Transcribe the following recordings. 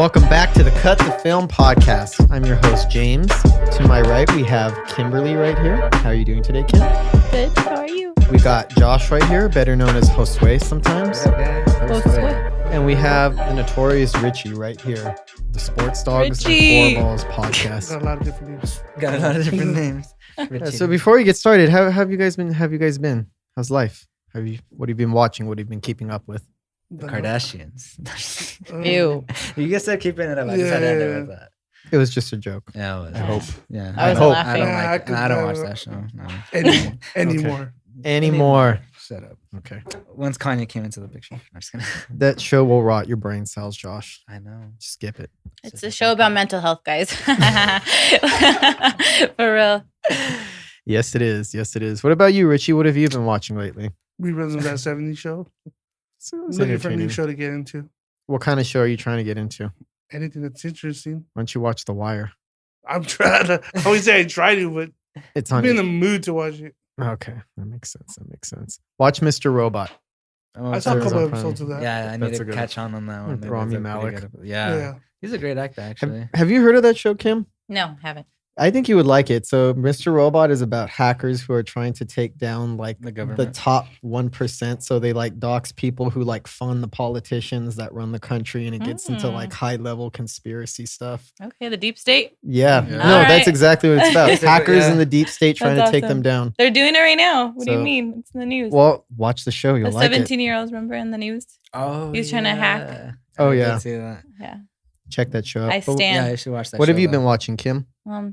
Welcome back to the Cut the Film podcast. I'm your host, James. To my right, we have Kimberly right here. How are you doing today, Kim? Good. How are you? We got Josh right here, better known as Josue sometimes. And we have the notorious Richie right here. The Sports Dogs Richie. and Four Balls podcast. Got a lot of different names. Got a lot of different names. Yeah, so before we get started, how have you guys been? How's life? What have you been watching? What have you been keeping up with? The Kardashians. Ew. You guys said keeping it up. I just had to end it with that. It was just a joke. Yeah, it was. I hope. Yeah. I was hope. laughing. I don't watch that show. No. Anymore. Anymore. Shut up. Okay. Once Kanye came into the picture. I'm just gonna. That show will rot your brain cells, Josh. I know. Skip it. It's a show about mental health, guys. For real. Yes, it is. Yes, it is. What about you, Richie? What have you been watching lately? Reruns of that 70s show. It's Looking for a new show to get into. What kind of show are you trying to get into? Anything that's interesting. Why don't you watch The Wire? I'm trying to. I always say I try to, but It's I'm on. in the mood to watch it. Okay, that makes sense. Watch Mr. Robot. I saw a It's couple on episodes of that. Yeah, I need That's a to good catch on that one. With Rami Malek. Yeah. He's a great actor, actually. Have you heard of that show, Kim? No, haven't. I think you would like it. So, Mr. Robot is about hackers who are trying to take down like The the government. top 1%. So they like dox people who like fund the politicians that run the country, and it gets into like high level conspiracy stuff. Okay, the deep state. Yeah, Yeah. no, All that's right. exactly what it's about. Basically, Hackers yeah. in the deep state trying That's to take them awesome. down. They're doing it right now. What do you So- mean? It's in the news. Well, watch the show. You'll the like it. 17-year-olds, remember, in the news? Oh, He's trying to hack. Oh, I did yeah. see that. Yeah. Check that show out. I But stand. Yeah, I should watch that what have show, you been though. watching, Kim?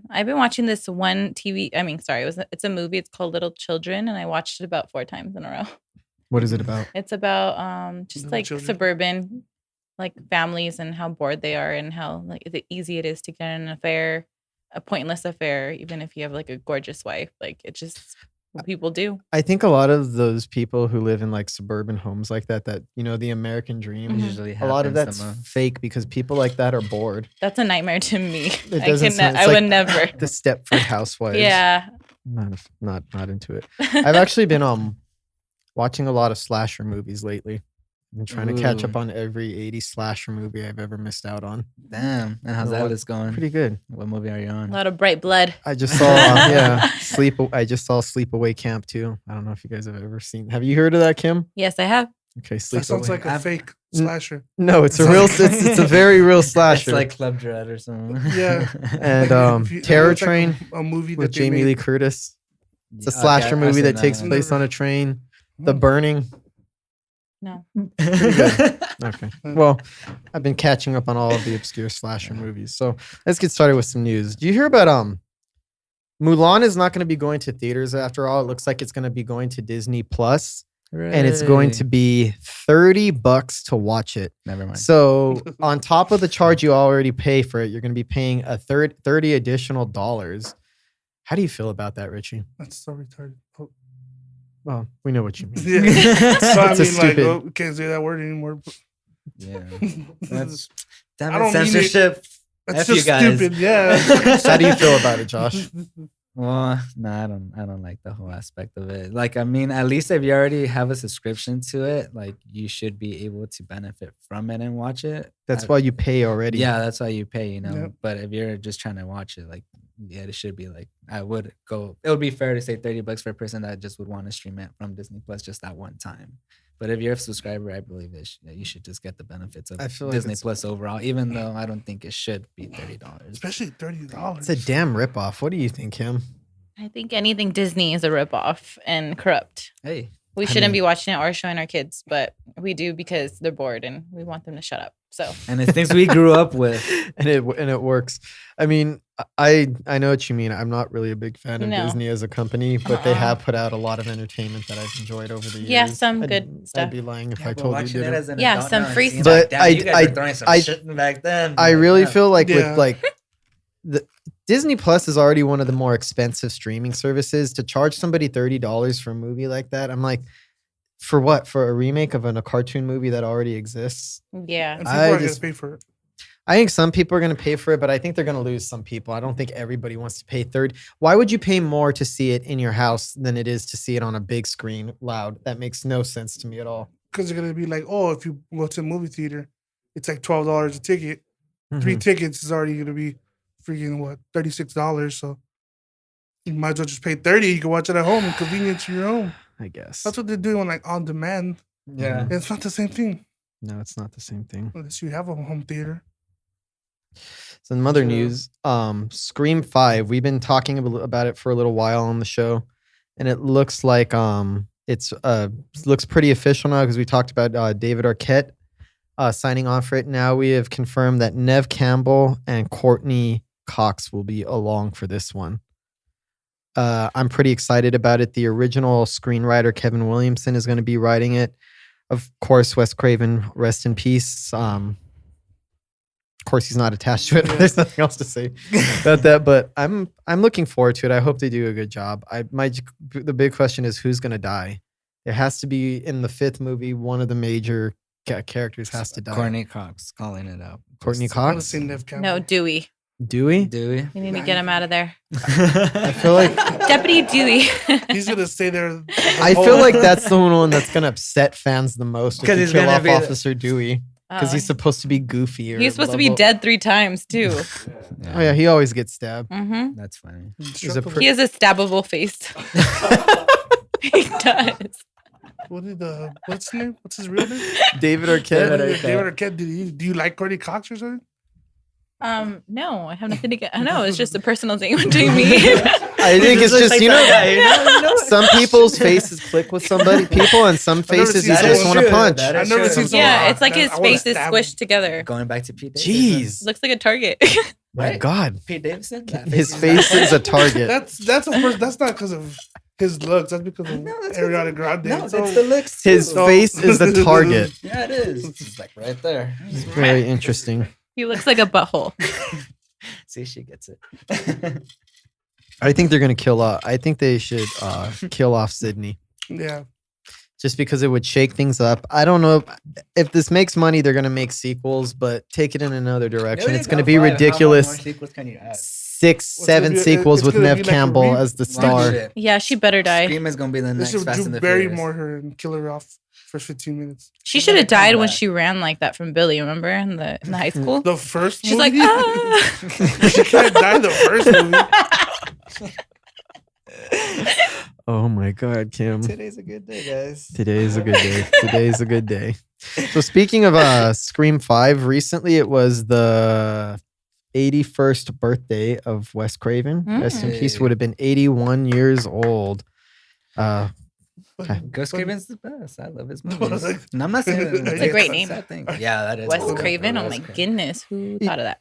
I've been watching this one it's a movie. It's called Little Children, and I watched it about 4 times in a row. What is it about? It's about just Little like children. suburban like families and how bored they are and how like easy it is to get in an affair, a pointless affair, even if you have like a gorgeous wife. Like it's just what people do. I think a lot of those people who live in like suburban homes like that, the American dream, Mhm. Usually a lot of happens that's the most. fake because people like that are bored. That's a nightmare to me. It doesn't sound- I it's would like never. The Stepford Housewives. Yeah. Not into it. I've actually been watching a lot of slasher movies lately. I've been trying to catch up Ooh. on every 80s slasher movie I've ever missed out on. Damn. And how's What- that list going? Pretty good. What movie are you A on? lot of bright blood. I just saw I just saw Sleepaway Camp 2. I don't know if you guys have ever seen. Have you heard of that, Kim? Yes, I have. Okay, That sounds Sleepaway. like a fake slasher. No, it's a real it's a very real slasher. It's like Club Dread or something. Yeah. And If you- Terror it's like Train a movie with that they Jamie made. Lee Curtis. It's a Okay, slasher I've movie seen that takes one. place on a train. The Hmm. Burning. No. Okay. Well, I've been catching up on all of the obscure slasher movies. So let's get started with some news. Do you hear about Mulan is not going to be going to theaters after all? It looks like it's going to be going to Disney Plus, and it's going to be $30 to watch it. Never mind. So on top of the charge you already pay for it, you're going to be paying a 30 additional dollars. How do you feel about that, Richie? That's so retarded. Oh. Well, we know what you mean. Yeah. So I It's a mean, like, stupid- we can't say that word anymore. Yeah. That's Damn I it, don't mean it. censorship. F just you guys. stupid. Yeah. How do you feel about it, Josh? Well, no, I don't like the whole aspect of it. Like, I mean, at least if you already have a subscription to it, like you should be able to benefit from it and watch it. That's why you pay already. Yeah, that's why you pay, you know. Yep. But if you're just trying to watch it, like, yeah, it should be like it would be fair to say $30 for a person that just would want to stream it from Disney Plus just that one time. But if you're a subscriber, I believe you should just get the benefits of I feel like Disney it's- Plus overall, even though I don't think it should be $30. Especially $30. It's a damn ripoff. What do you think, Kim? I think anything Disney is a ripoff and corrupt. Hey, We I shouldn't mean- be watching it or showing our kids, but we do because they're bored and we want them to shut up. So and it's things we grew up with. and it works. I mean, I know what you mean. I'm not really a big fan of No. Disney as a company, but they Uh-uh. have put out a lot of entertainment that I've enjoyed over the years. Yeah, some I'd- good stuff. I'd be lying if Yeah, I but told you watching it didn't. as an Yeah, adult some now and free seeing, stuff. like, But damn, you guys I- were throwing some I- shit back then. I Like, really yeah. feel like Yeah. with like the Disney Plus is already one of the more expensive streaming services. To charge somebody $30 for a movie like that, I'm like, for what? For a remake of a cartoon movie that already exists? yeah. And people I are going just- to pay for it. I think some people are going to pay for it, but I think they're going to lose some people. I don't think everybody wants to pay Why would you pay more to see it in your house than it is to see it on a big screen loud? That makes no sense to me at all. Because they're going to be like, oh, if you go to a movie theater, it's like $12 a ticket. 3 Mhm. tickets is already gonna be freaking what $36. So you might as well just pay 30. You can watch it at home and convenience to your home. I guess. That's what they're doing like on demand. Yeah. Mhm. It's not the same thing No, it's not the same thing. unless you have a home theater. So in other Yeah. news, Scream 5, we've been talking about it for a little while on the show, and it looks like it's looks pretty official now because we talked about David Arquette signing on for it. Now we have confirmed that Nev Campbell and Courtney Cox will be along for this one. I'm pretty excited about it. The original screenwriter Kevin Williamson is going to be writing it. Of course, Wes Craven, rest in peace. Of course, he's not attached to it. There's nothing else to say about that. But I'm looking forward to it. I hope they do a good job. The big question is who's going to die. It has to be in the 5th movie. One of the major characters has to die. Courtney Cox calling it out. Courtney I want to Cox. see Nev Campbell. No, Dewey. Dewey. Do We need to get him out of there. I feel like Deputy Dewey. He's gonna stay there. I feel like that's the one that's going to upset fans the most. 'Cause If you he's kill gonna off be the- Officer Dewey because he's supposed to be goofy. He's supposed to be dead 3 times too. Oh yeah, he always gets stabbed. Hmm. That's funny. He's a He has a stabbable face. He does. What's his name? What's his real name? David Arquette. David Arquette. Do you like Courtney Cox or something? No, I have nothing to get. I know it's just a personal thing between me. I think it's just some people's faces click with people, and some never faces seen you that just is want to true. punch. That I've is never true. seen someone Yeah, like it's like that. his I wanna face is stab him. squished together. Going back to Pete Davidson. Jeez, Looks like a target. my Right? God, Pete Davidson? That his is face not- is a target. That's of course. That's not because of his looks. That's because of No, that's Ariana Grande. No, So- that's the looks. His too. face is a target. Yeah, it is. It's like right there. Very interesting. He looks like a butthole. See, she gets it. I think they're gonna kill. I think they should kill off Sydney. Yeah. Just because it would shake things up. I don't know if this makes money. They're gonna make sequels, but take it in another direction. It's gonna be ridiculous. 6, 7 be- sequels it's with gonna Nev be like a Campbell as as the star. Yeah, she better die. Scream is gonna be the They next should Fast and the bury Furious. more her and kill her off first 15 minutes. She should have better come died when back. she ran like that from Billy. Remember in the high school? The first She's like, movie? ah. She can't die the first movie. Oh my God, Kim. Today's a good day, guys. Today is a good day. Today is a good day. So speaking of Scream 5, recently it was the 81st birthday of Wes Craven. Rest in peace. Mm. Would have been 81 years old. Ghost Craven's the best. I love his Like- movies. And I'm not saying It's a great a name. sad thing. Yeah, that is. Wes cool. Craven. Oh Wes my Craven. goodness, who thought of that?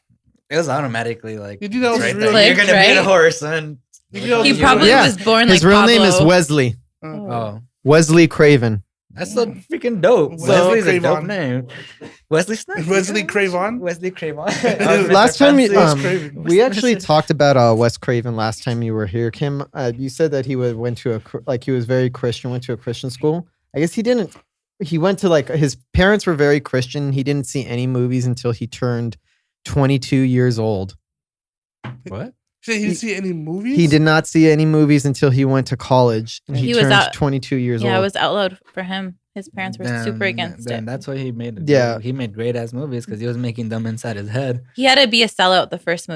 It was automatically like. You think that was right his there. real You're name? gonna be a Right? horse, son. You think that was He his real probably name? Yeah. was born like His real name is Pablo. Wesley. Oh, Wesley Craven. that's so freaking dope. Wesley Wesley's a Craven. dope name. Wesley Snipes. Wesley Craven? Wesley Craven. Last time Wes we Craven. we actually talked about Wes Craven last time you were here, Kim. You said that he went to he was very Christian, went to a Christian school. I guess he didn't. He went to his parents were very Christian. He didn't see any movies until he turned 22 years old. What? So he didn't see any movies? He did not see any movies until he went to college and he He was turned out- 22 years Yeah, old. it was outlawed for him. His parents were super against then it. That's why he made it. Yeah. He made great ass movies because he was making them inside his head. He had to be a sellout the first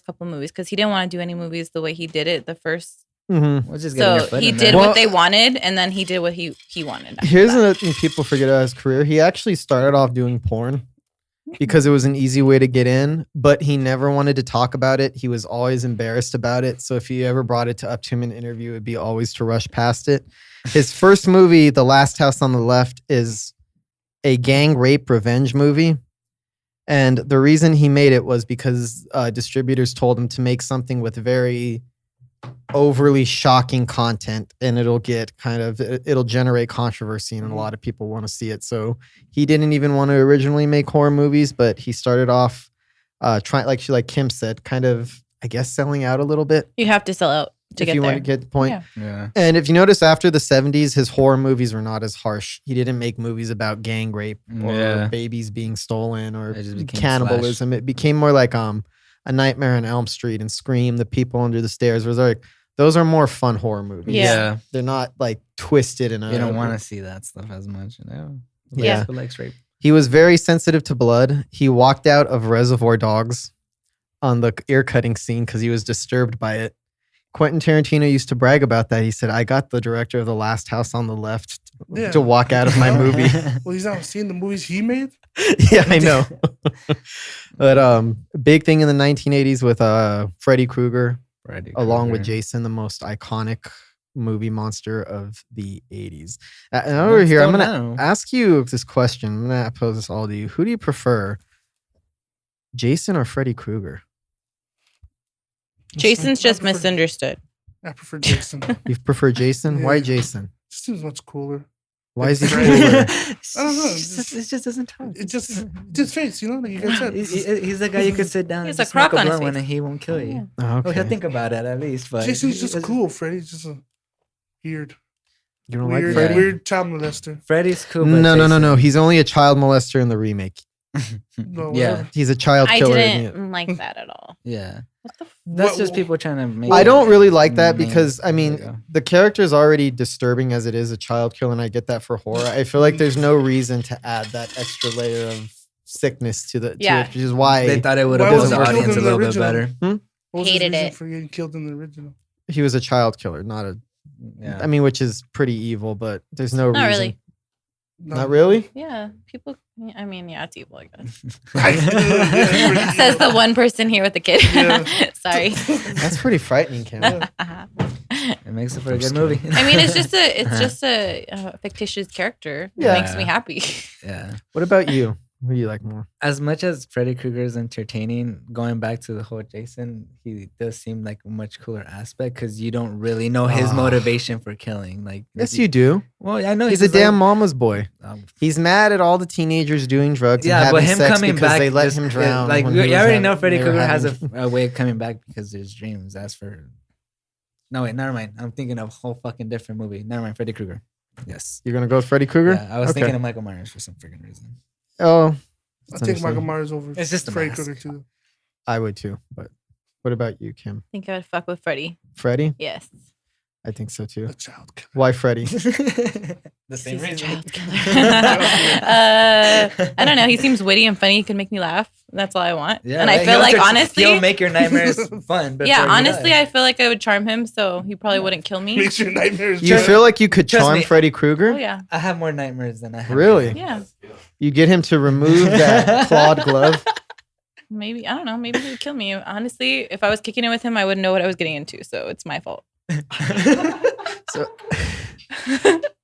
couple movies, because he didn't want to do any movies the way he did it the first. Mhm. We'll just get your So foot he in did there. Well- what they wanted, and then he did what he wanted. after Here's that. another thing people forget about his career. He actually started off doing porn because it was an easy way to get in, but he never wanted to talk about it. He was always embarrassed about it. So if you ever brought it up to him in an interview, it'd be always to rush past it. His first movie, The Last House on the Left, is a gang rape revenge movie. And the reason he made it was because distributors told him to make something with very overly shocking content, and it'll generate controversy, and a lot of people want to see it. So he didn't even want to originally make horror movies, but he started off trying, like Kim said, kind of, I guess, selling out a little bit. You have to sell out to If get you there. want to get the point. Yeah. Yeah. And if you notice, after the 70s, his horror movies were not as harsh. He didn't make movies about gang rape or Yeah. babies being stolen or It just became cannibalism. It became more like A Nightmare on Elm Street and Scream, The People Under the Stairs. Was like, those are more fun horror movies. Yeah. They're not like twisted in a. You don't want to see that stuff as much, you know? Yeah. Who likes rape? He was very sensitive to blood. He walked out of Reservoir Dogs on the ear cutting scene because he was disturbed by it. Quentin Tarantino used to brag about that. He said, I got the director of The Last House on the Left Yeah. to walk out of my movie. Well, he's not seeing the movies he made. Yeah, I know. But big thing in the 1980s with Freddy Krueger, along with Jason, the most iconic movie monster of the 80s. And over here, I'm going to ask you this question. I'm going to pose this all to you. Who do you prefer, Jason or Freddy Krueger? Jason's just misunderstood. I prefer Jason. You prefer Jason? Yeah. Why Jason? Just seems much cooler. Why is he Right. cooler? I don't know. It just doesn't talk. It just face, you know, like you guys said. He's the guy you could sit down He has and a just smoke crock on his blunt when face. and he won't kill you. Oh, Well, he'll okay. think about it at least. But Jason's just cool. Freddy's just a weird, You don't weird, like Freddy? weird child molester. Freddy's cool. No, but no, no, Jason- no. He's only a child molester in the remake. No, Yeah. whatever. He's a child I killer. didn't like that at all. Yeah. What the That's What- just people trying to make. I it don't really like that main- because, I There you mean, go. the character is already disturbing as it is a child killer, and I get that for horror. I feel like there's no reason to add that extra layer of sickness to it, Yeah. which is why they thought it would Why have was built the it killed audience in a the little bit original? better. What was his Hated reason it. for getting killed in the original? he was a child killer, not a. Yeah. I mean, which is pretty evil, but there's no Not reason. really. No. Not really? Yeah, people. I mean, yeah, it's evil, I guess. Yeah, Says the one person here with the kid. Yeah. Sorry. That's pretty frightening, Cam. Uh-huh. It makes it for a I'm good just movie. I mean, it's just a fictitious character. Yeah. It makes me happy. Yeah. What about you? Who do you like more? As much as Freddy Krueger is entertaining, going back to the whole Jason, he does seem like a much cooler aspect because you don't really know his Ah. motivation for killing. Like, Yes, you do. Well, I know He's a just damn like, mama's boy. He's mad at all the teenagers doing drugs and yeah, but having him sex coming because back, they let just- him drown. Like, when you he was already having- know Freddy they were Krueger has having- a way of coming back because there's dreams. That's for. No, wait, never mind. I'm thinking of a whole fucking different movie. Never mind, Freddy Krueger. Yes. You're gonna go with Freddy Krueger? Yeah, I was Okay. thinking of Michael Myers for some freaking reason. Oh, I that's take Michael understandable. Myers over It's just a Freddy mask. Krueger too. I would too. But what about you, Kim? I think I would fuck with Freddy. Freddy? Yes. I think so too. A child killer. Why Freddy? The He's same a reason. child killer. I don't know. He seems witty and funny. He can make me laugh. That's all I want. Yeah, and I right? feel like honestly, he'll make your nightmares fun. yeah, before you honestly, die. I feel like I would charm him, so he probably wouldn't kill me. Makes your nightmares. You better. feel like you could Trust charm me. Freddy Krueger? Oh yeah, I have more nightmares than I have. Really? yeah. You get him to remove that clawed glove? Maybe I don't know. Maybe he would kill me. Honestly, if I was kicking it with him, I wouldn't know what I was getting into. So it's my fault. So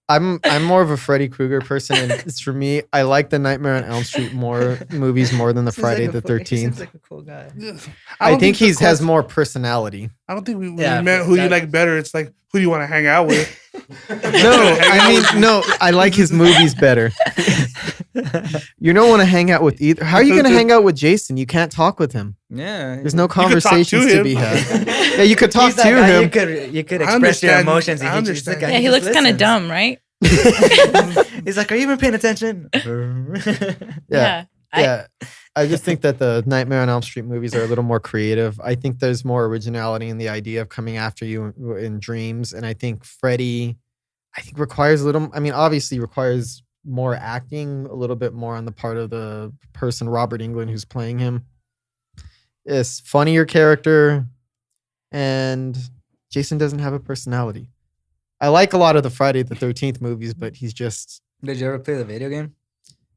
I'm more of a Freddy Krueger person, and it's for me. I like the Nightmare on Elm Street movies more than the Seems like Friday a the fu- he 13th. seems like a cool guy. Yeah. I don't think the he has question- more personality. I don't think we Yeah, meant who you that- like better. It's like who do you want to hang out with. No, I mean, no, I like his movies better. You don't want to hang out with either. How are you going to hang out with Jason? You can't talk with him. Yeah. There's no could talk conversations to him. be had. Yeah, you could talk He's that to guy him. You could I express your understand. emotions. I and he's just the understand. guy Yeah, who he just looks kind of listens. dumb, right? He's like, "Are you even paying attention?" Yeah. I- Yeah. I just think that the Nightmare on Elm Street movies are a little more creative. I think there's more originality in the idea of coming after you in dreams. And I think Freddy, requires a little, I mean, obviously requires more acting, a little bit more on the part of the person, Robert Englund, who's playing him. It's funnier character. And Jason doesn't have a personality. I like a lot of the Friday the 13th movies, but he's just, Did you ever play the video game?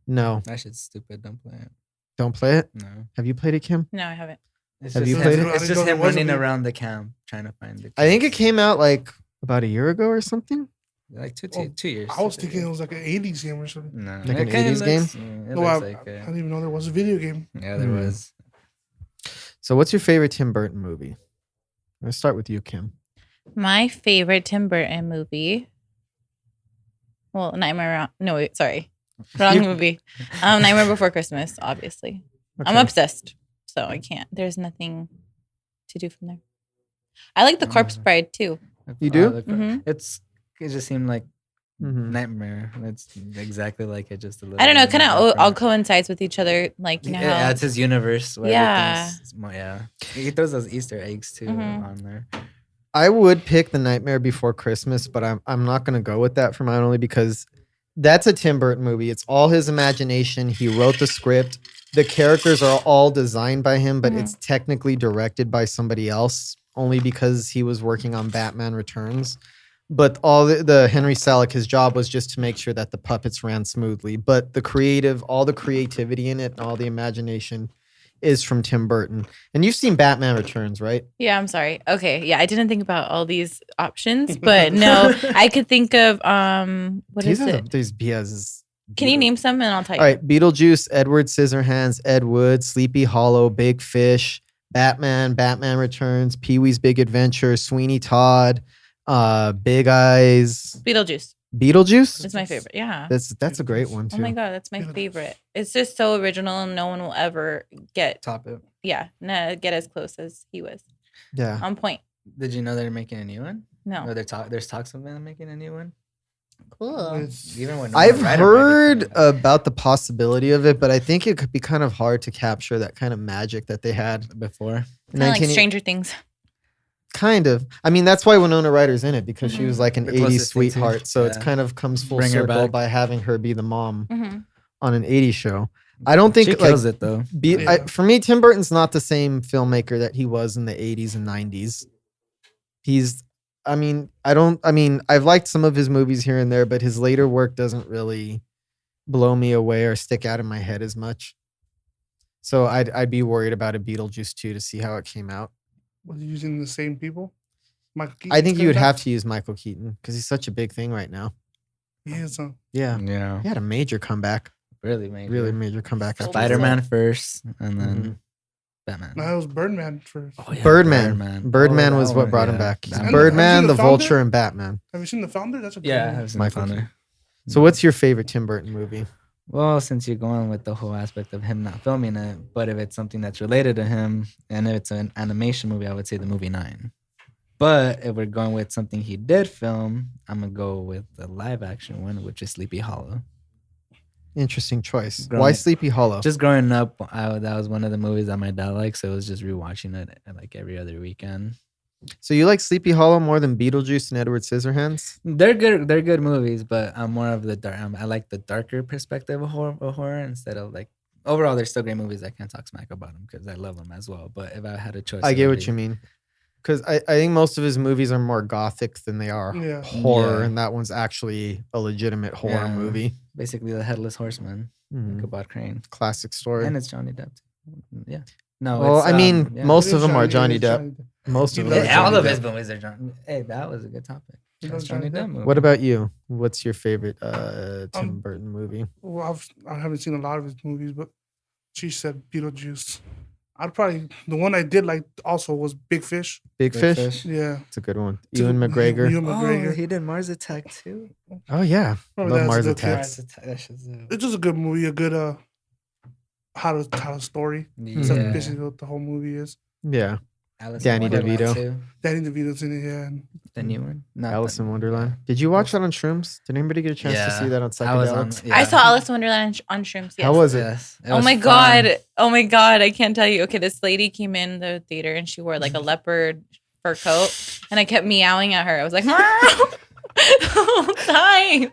no, That shit's stupid. Don't play it. don't play it. No. Have you played it, Kim? No, I haven't. It's Have just you him- played it? I It's didn't just know there him was a running video- around the camp trying to find the. I think it kids. came out like about a year ago or something. like two Oh, 2 years. I was 2 thinking it years. was like an 80s game or something. No, Like an it kinda 80s looks- game? yeah, it No, I looks like didn't even know there was a video game. yeah, there Hmm. was. So, what's your favorite Tim Burton movie? Let's start with you, Kim. My favorite Tim Burton movie. Well, No, wait, sorry, wrong movie. Nightmare Before Christmas. Obviously, I'm Okay. obsessed, so I can't. There's nothing to do from there. I like The Corpse Bride too. You do? Mhm. It just seemed like Mhm. Nightmare. It's exactly like it. Just a little. I don't know. bit Kind of different. all coincides with each other. Like you know It how adds his universe. Where Yeah. everything's more, yeah. He throws those Easter eggs too Mhm. on there. I would pick The Nightmare Before Christmas, but I'm not gonna go with that for mine only because That's a Tim Burton movie. It's all his imagination. He wrote the script. The characters are all designed by him, but it's technically directed by somebody else only because he was working on Batman Returns. But all the Henry Selick, his job was just to make sure that the puppets ran smoothly. But all the creativity in it and all the imagination is from Tim Burton. And you've seen Batman Returns, right? Yeah, I'm sorry. Okay, yeah, I didn't think about all these options, but no, I could think of what is it? Can you name some and I'll tell you? All right, Beetlejuice, Edward Scissorhands, Ed Wood, Sleepy Hollow, Big Fish, Batman, Batman Returns, Pee-wee's Big Adventure, Sweeney Todd, Big Eyes. Beetlejuice? It's my favorite. Yeah. That's a great one too. Oh my god, that's my favorite. It's just so original and no one will ever top it. Yeah, get as close as he was. Yeah. On point. Did you know they're making a new one? No. Or there's talks of them making a new one? Cool. Even when I've heard about the possibility of it, but I think it could be kind of hard to capture that kind of magic that they had before. Kind of like Stranger Things. Kind of. I mean, that's why Winona Ryder's in it, because she was like an 80s sweetheart. So it kind of comes full circle by having her be the mom on an 80s show. I don't think she kills it though. For me, Tim Burton's not the same filmmaker that he was in the 80s and 90s. I've liked some of his movies here and there, but his later work doesn't really blow me away or stick out in my head as much. So I'd be worried about a Beetlejuice 2 to see how it came out. Was he using the same people? Michael Keaton? I think you would have to use Michael Keaton because he's such a big thing right now. He is. Yeah. He had a major comeback. Really major comeback. Spider-Man first, and then Batman. No, it was Birdman first. Oh, yeah. Birdman was what brought him back. Birdman, the Vulture, and Batman. Have you seen The Founder? That's a good movie. I've seen The Founder. So what's your favorite Tim Burton movie? Well, since you're going with the whole aspect of him not filming it, but if it's something that's related to him, and if it's an animation movie, I would say the movie 9. But if we're going with something he did film, I'm going to go with the live action one, which is Sleepy Hollow. Interesting choice. Why Sleepy Hollow? Just growing up, that was one of the movies that my dad liked, so it was just rewatching it like every other weekend. So you like Sleepy Hollow more than Beetlejuice and Edward Scissorhands? They're good movies, but I'm more of the dark. I like the darker perspective of horror instead of like overall. They're still great movies. I can't talk smack about them because I love them as well. But if I had a choice, I get what you mean. Because I think most of his movies are more gothic than they are horror, and that one's actually a legitimate horror movie. Basically, The Headless Horseman, Ichabod Crane, classic story, and it's Johnny Depp. Yeah. No. Well, most of them are Johnny Depp. Most of them. All of his movies are Johnny. Hey, that was a good topic. That's Johnny Depp movie. What about you? What's your favorite Tim Burton movie? Well, I haven't seen a lot of his movies, but she said Beetlejuice. The one I did like also was Big Fish. Big Fish? Yeah. It's a good one. Ewan McGregor. Oh, he did Mars Attack too. Oh, yeah. Love Mars Attack. It's just a good movie, a good how to tell a story. That's basically what the whole movie is. Yeah. Danny DeVito. Danny DeVito's in it, yeah. The new one? No, Alice in Wonderland. Yeah. Did you watch that on Shrooms? Did anybody get a chance to see that on Psychedelics? I saw Alice in Wonderland on Shrooms, yes. How was it? Yes. Oh my god. Oh my god. I can't tell you. Okay, this lady came in the theater and she wore like a leopard fur coat and I kept meowing at her. I was like, the whole time.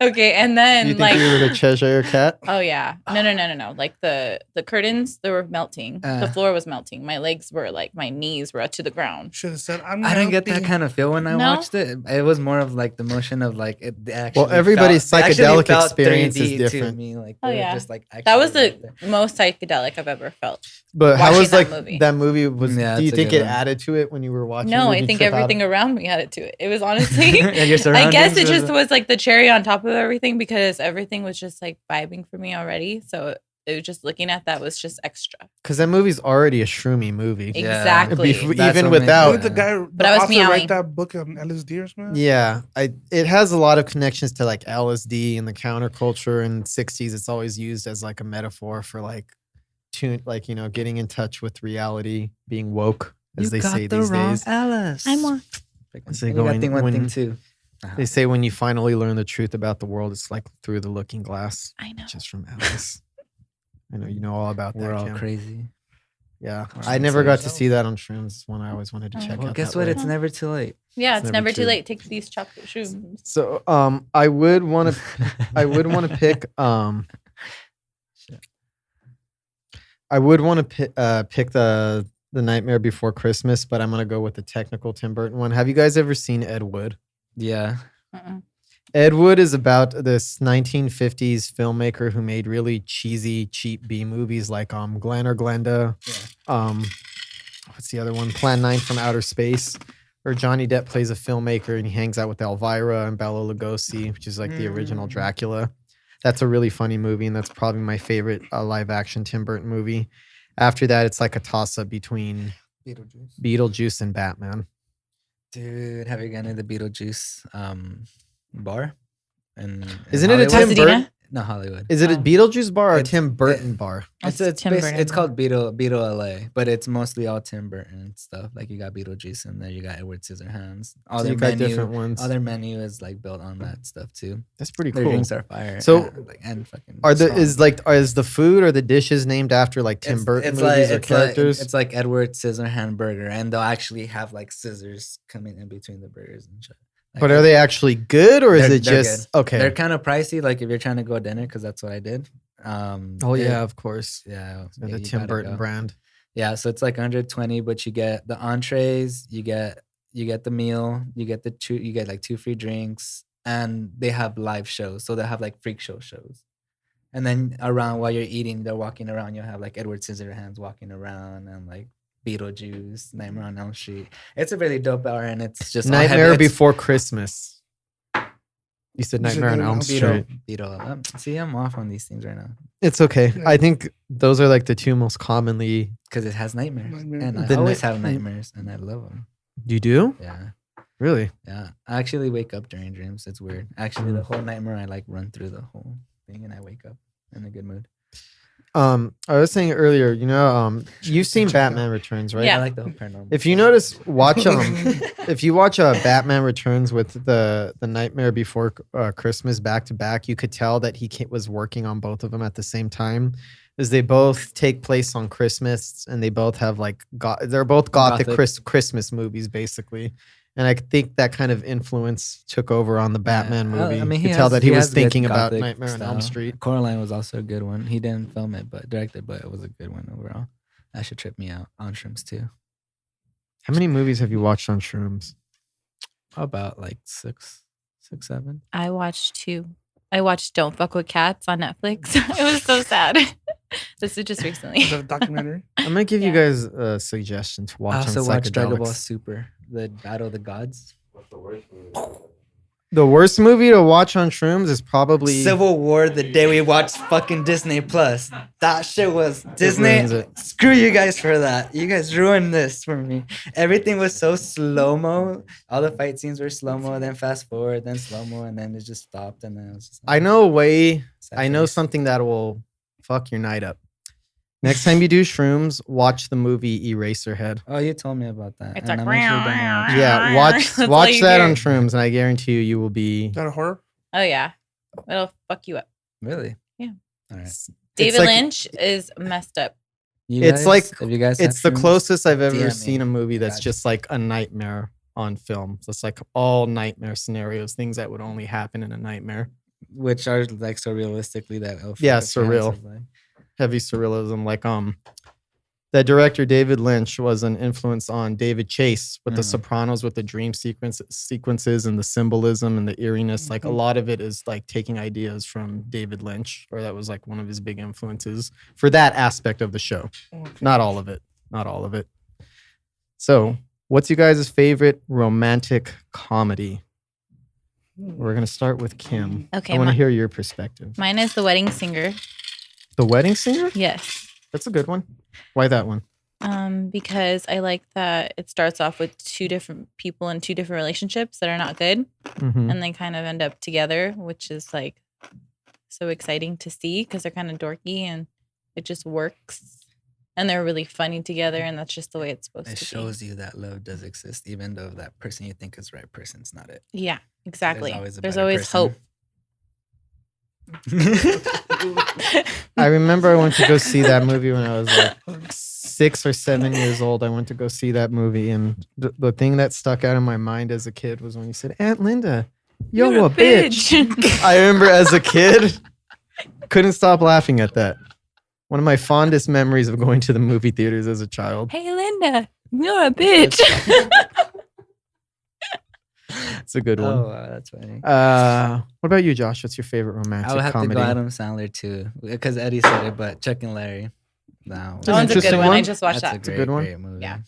Okay, and then you think you were the Cheshire cat? Oh yeah. No. Like the curtains, they were melting. The floor was melting. My legs were like my knees were to the ground. Should have said I didn't get that kind of feel when I watched it. It was more of like the motion of like it actually. Well, everybody's psychedelic experience is different. To me. Like, just like that was the most psychedelic I've ever felt. But how was that movie was? Do you think it added to it when you were watching? No, I think everything around me added to it. It was honestly, I guess it just was like the cherry on top of everything because everything was just like vibing for me already. So it was just looking at that was just extra. Because that movie's already a shroomy movie. Exactly. Even without. But I was meowing. Write that book on LSD or something? Yeah. It has a lot of connections to like LSD and the counterculture in the 60s. It's always used as like a metaphor for like getting in touch with reality, being woke, as they say these days. Alice. I'm woke. Thing too. They say when you finally learn the truth about the world, it's like through the looking glass. I know. Just from Alice. I know you know all about that. We're all crazy. Yeah, Or I on never got to yourself. see that on shrooms. It's one I always wanted to Oh. check Well, out. guess that what? way. It's never too late. Yeah, It's it's never never too too- late. Take these chocolate shrooms. So I would want to pick I would want to pick the Nightmare Before Christmas, but I'm gonna go with the technical Tim Burton one. Have you guys ever seen Ed Wood? Yeah. Mm-mm. Ed Wood is about this 1950s filmmaker who made really cheesy, cheap B movies like Glenn or Glenda. What's the other one? Plan 9 from Outer Space. Or Johnny Depp plays a filmmaker and he hangs out with Elvira and Bela Lugosi, which is like the original Dracula. That's a really funny movie, and that's probably my favorite live action Tim Burton movie. After that, it's like a toss up between Beetlejuice and Batman. Dude, have you gone to the Beetlejuice bar? And Isn't it a Tim Pasadena? Burton? No, Hollywood. Is it a Oh. Beetlejuice bar or a It's- Tim Burton bar? It's It's Tim Burton. it's called Beetle LA, but it's mostly all Tim Burton stuff. Like you got Beetlejuice in there, you got Edward Scissorhands. All So their you got menu, different ones. all their menu is like built on that stuff too. That's pretty Their cool. drinks are fire. So, and fucking Are the strong. is the food or the dishes named after like Tim Burton movies or characters? It's like Edward Scissorhand burger, and they'll actually have like scissors coming in between the burgers and shit. Like, But are they actually good or is They're- it they're just They're okay? kind of pricey. Like if you're trying to go dinner, because that's what I did. Oh yeah, of course. yeah. The you Tim gotta Burton go. brand. Yeah, so it's like 120, but you get the entrees, you get the meal, you get like 2 free drinks, and they have live shows. So they have like freak shows. And then around while you're eating, they're walking around. You'll have like Edward Scissorhands walking around and like Beetlejuice, Nightmare on Elm Street. It's a really dope hour, and it's just all heavy- Nightmare it's Before Christmas. You said You said Nightmare on Nightmare on Elm Elm Street. Beetle. See, I'm off on these things right now It's okay. Yeah. I think those are like the two most commonly. because it has nightmares, Nightmare. and I The always ni- have nightmares, and I love them. You do? Yeah. Really? Yeah, I actually wake up during dreams. It's weird. Actually, the whole nightmare, I like run through the whole thing, and I wake up in a good mood. I was saying earlier, you've seen Batman Returns, right? Yeah. I like the whole paranormal. If you notice, if you watch Batman Returns with the Nightmare Before Christmas back to back, you could tell that was working on both of them at the same time, as they both take place on Christmas and they both have they're both gothic Christmas movies basically. And I think that kind of influence took over on the Batman movie. I mean, you could tell that he was has good thinking about gothic Nightmare on Elm style. Street. Coraline was also a good one. He didn't film it, but directed, but it was a good one overall. That should trip me out on shrooms too. How many movies have you watched on shrooms? About like six, 7. I watched 2. I watched Don't Fuck with Cats on Netflix. It was so sad. This is just recently. Is that a documentary? I'm gonna give you Yeah. guys a suggestion to I watch on also watched Dragon Ball psychedelics. Super, the Battle of the Gods. The worst movie to watch on shrooms is probably Civil War, the day we watched fucking Disney Plus. That shit was Disney. ruins it. Screw you guys for that. You guys ruined this for me. Everything was so slow mo. All the fight scenes were slow mo, then fast forward, then slow mo, and then it just stopped. And then it was just I know a way. sad I know face. something that will fuck your night up. Next time you do shrooms, watch the movie Eraserhead. Oh, you told me about that. It's and like, I'm actually gonna watch it. Yeah, watch That's all watch you that hear. on shrooms, and I guarantee you will be. Is that a horror? Oh yeah, it'll fuck you up. Really? Yeah. All right. David like- Lynch is messed up. You It's guys, like- if you guys It's the have shrooms, closest I've ever DM me. seen a movie that's Gotcha. just like a nightmare on film. So it's like all nightmare scenarios, things that would only happen in a nightmare. which are like so realistically that it'll fuck Yeah, with your surreal. hands, like- Heavy surrealism, like the director David Lynch was an influence on David Chase with The Mhm. Sopranos, with the dream sequences and the symbolism and the eeriness. Like a Mhm. lot of it is like taking ideas from David Lynch, or that was like one of his big influences for that aspect of the show. Okay. Not all of it. Not all of it. So, what's you guys' favorite romantic comedy? We're gonna start with Kim. Okay, I want to mi- hear your perspective. Mine is The Wedding Singer. The Wedding Singer? Yes. That's a good one. Why that one? Because I like that it starts off with 2 different people in 2 different relationships that are not good, Mhm. and they kind of end up together, which is like so exciting to see because they're kind of dorky and it just works, and they're really funny together, and that's just the way it's supposed It to shows you that love does exist, even though that person you think is the right person's not it. be. Yeah, exactly. There's always, a There's better always person. hope. I remember I went to go see that movie when I was like 6 or 7 years old. I went to go see that movie, and the thing that stuck out in my mind as a kid was when you said, "Aunt Linda, you're a bitch." I remember as a kid, couldn't stop laughing at that. One of my fondest memories of going to the movie theaters as a child. Hey, Linda, you're a bitch. It's a good one. Oh, wow, that's funny. What about you, Josh? What's your favorite romantic I would have comedy? to go Adam Sandler too, because Eddie said it. But Chuck and Larry, no, That's That one's a interesting good one. I one. just watched that's that. a great, good one. great movie. Yeah.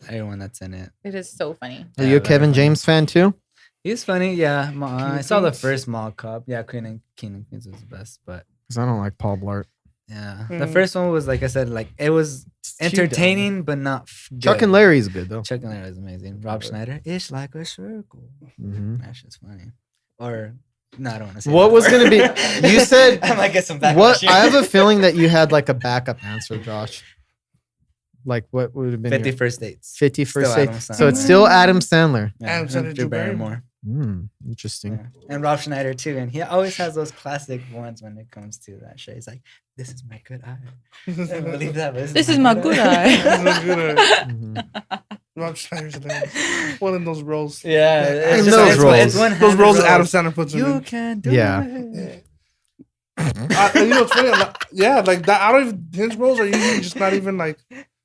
Everyone that's in it. It is so funny. Are you a very Kevin funny. James fan too? He's funny, yeah. I of saw the Queens? first Mall Cop. Yeah, Queen and Queens was the best, but Because I don't like Paul Blart. yeah, Mm. the first one was like I said, like it was entertaining, but not Chuck good. and Larry's good though. Chuck and Larry was amazing. Rob Schneider, it's like a circle. Mhm. That shit's funny. Or no, I don't want to say. What that was word. gonna be? You said I might get some backlash. what? here. I have a feeling that you had like a backup answer, Josh. Like what would have been 50 your First Dates. 50 Still first Adam date? Sandler. So it's still Adam Sandler. Adam Sandler, and Drew Barrymore. Interesting. Yeah. And Rob Schneider too, and he always has those classic ones when it comes to that shit. He's like, "This is my good eye." I don't believe that. But This is my good eye. Mhm. Rob Schneider's hilarious. One of those roles. Yeah, In it's those it's roles. one Those roles that roles. Adam Sandler puts You in. can do Yeah. it. You know what's funny? Yeah, like that. I don't even. His roles are usually just not even like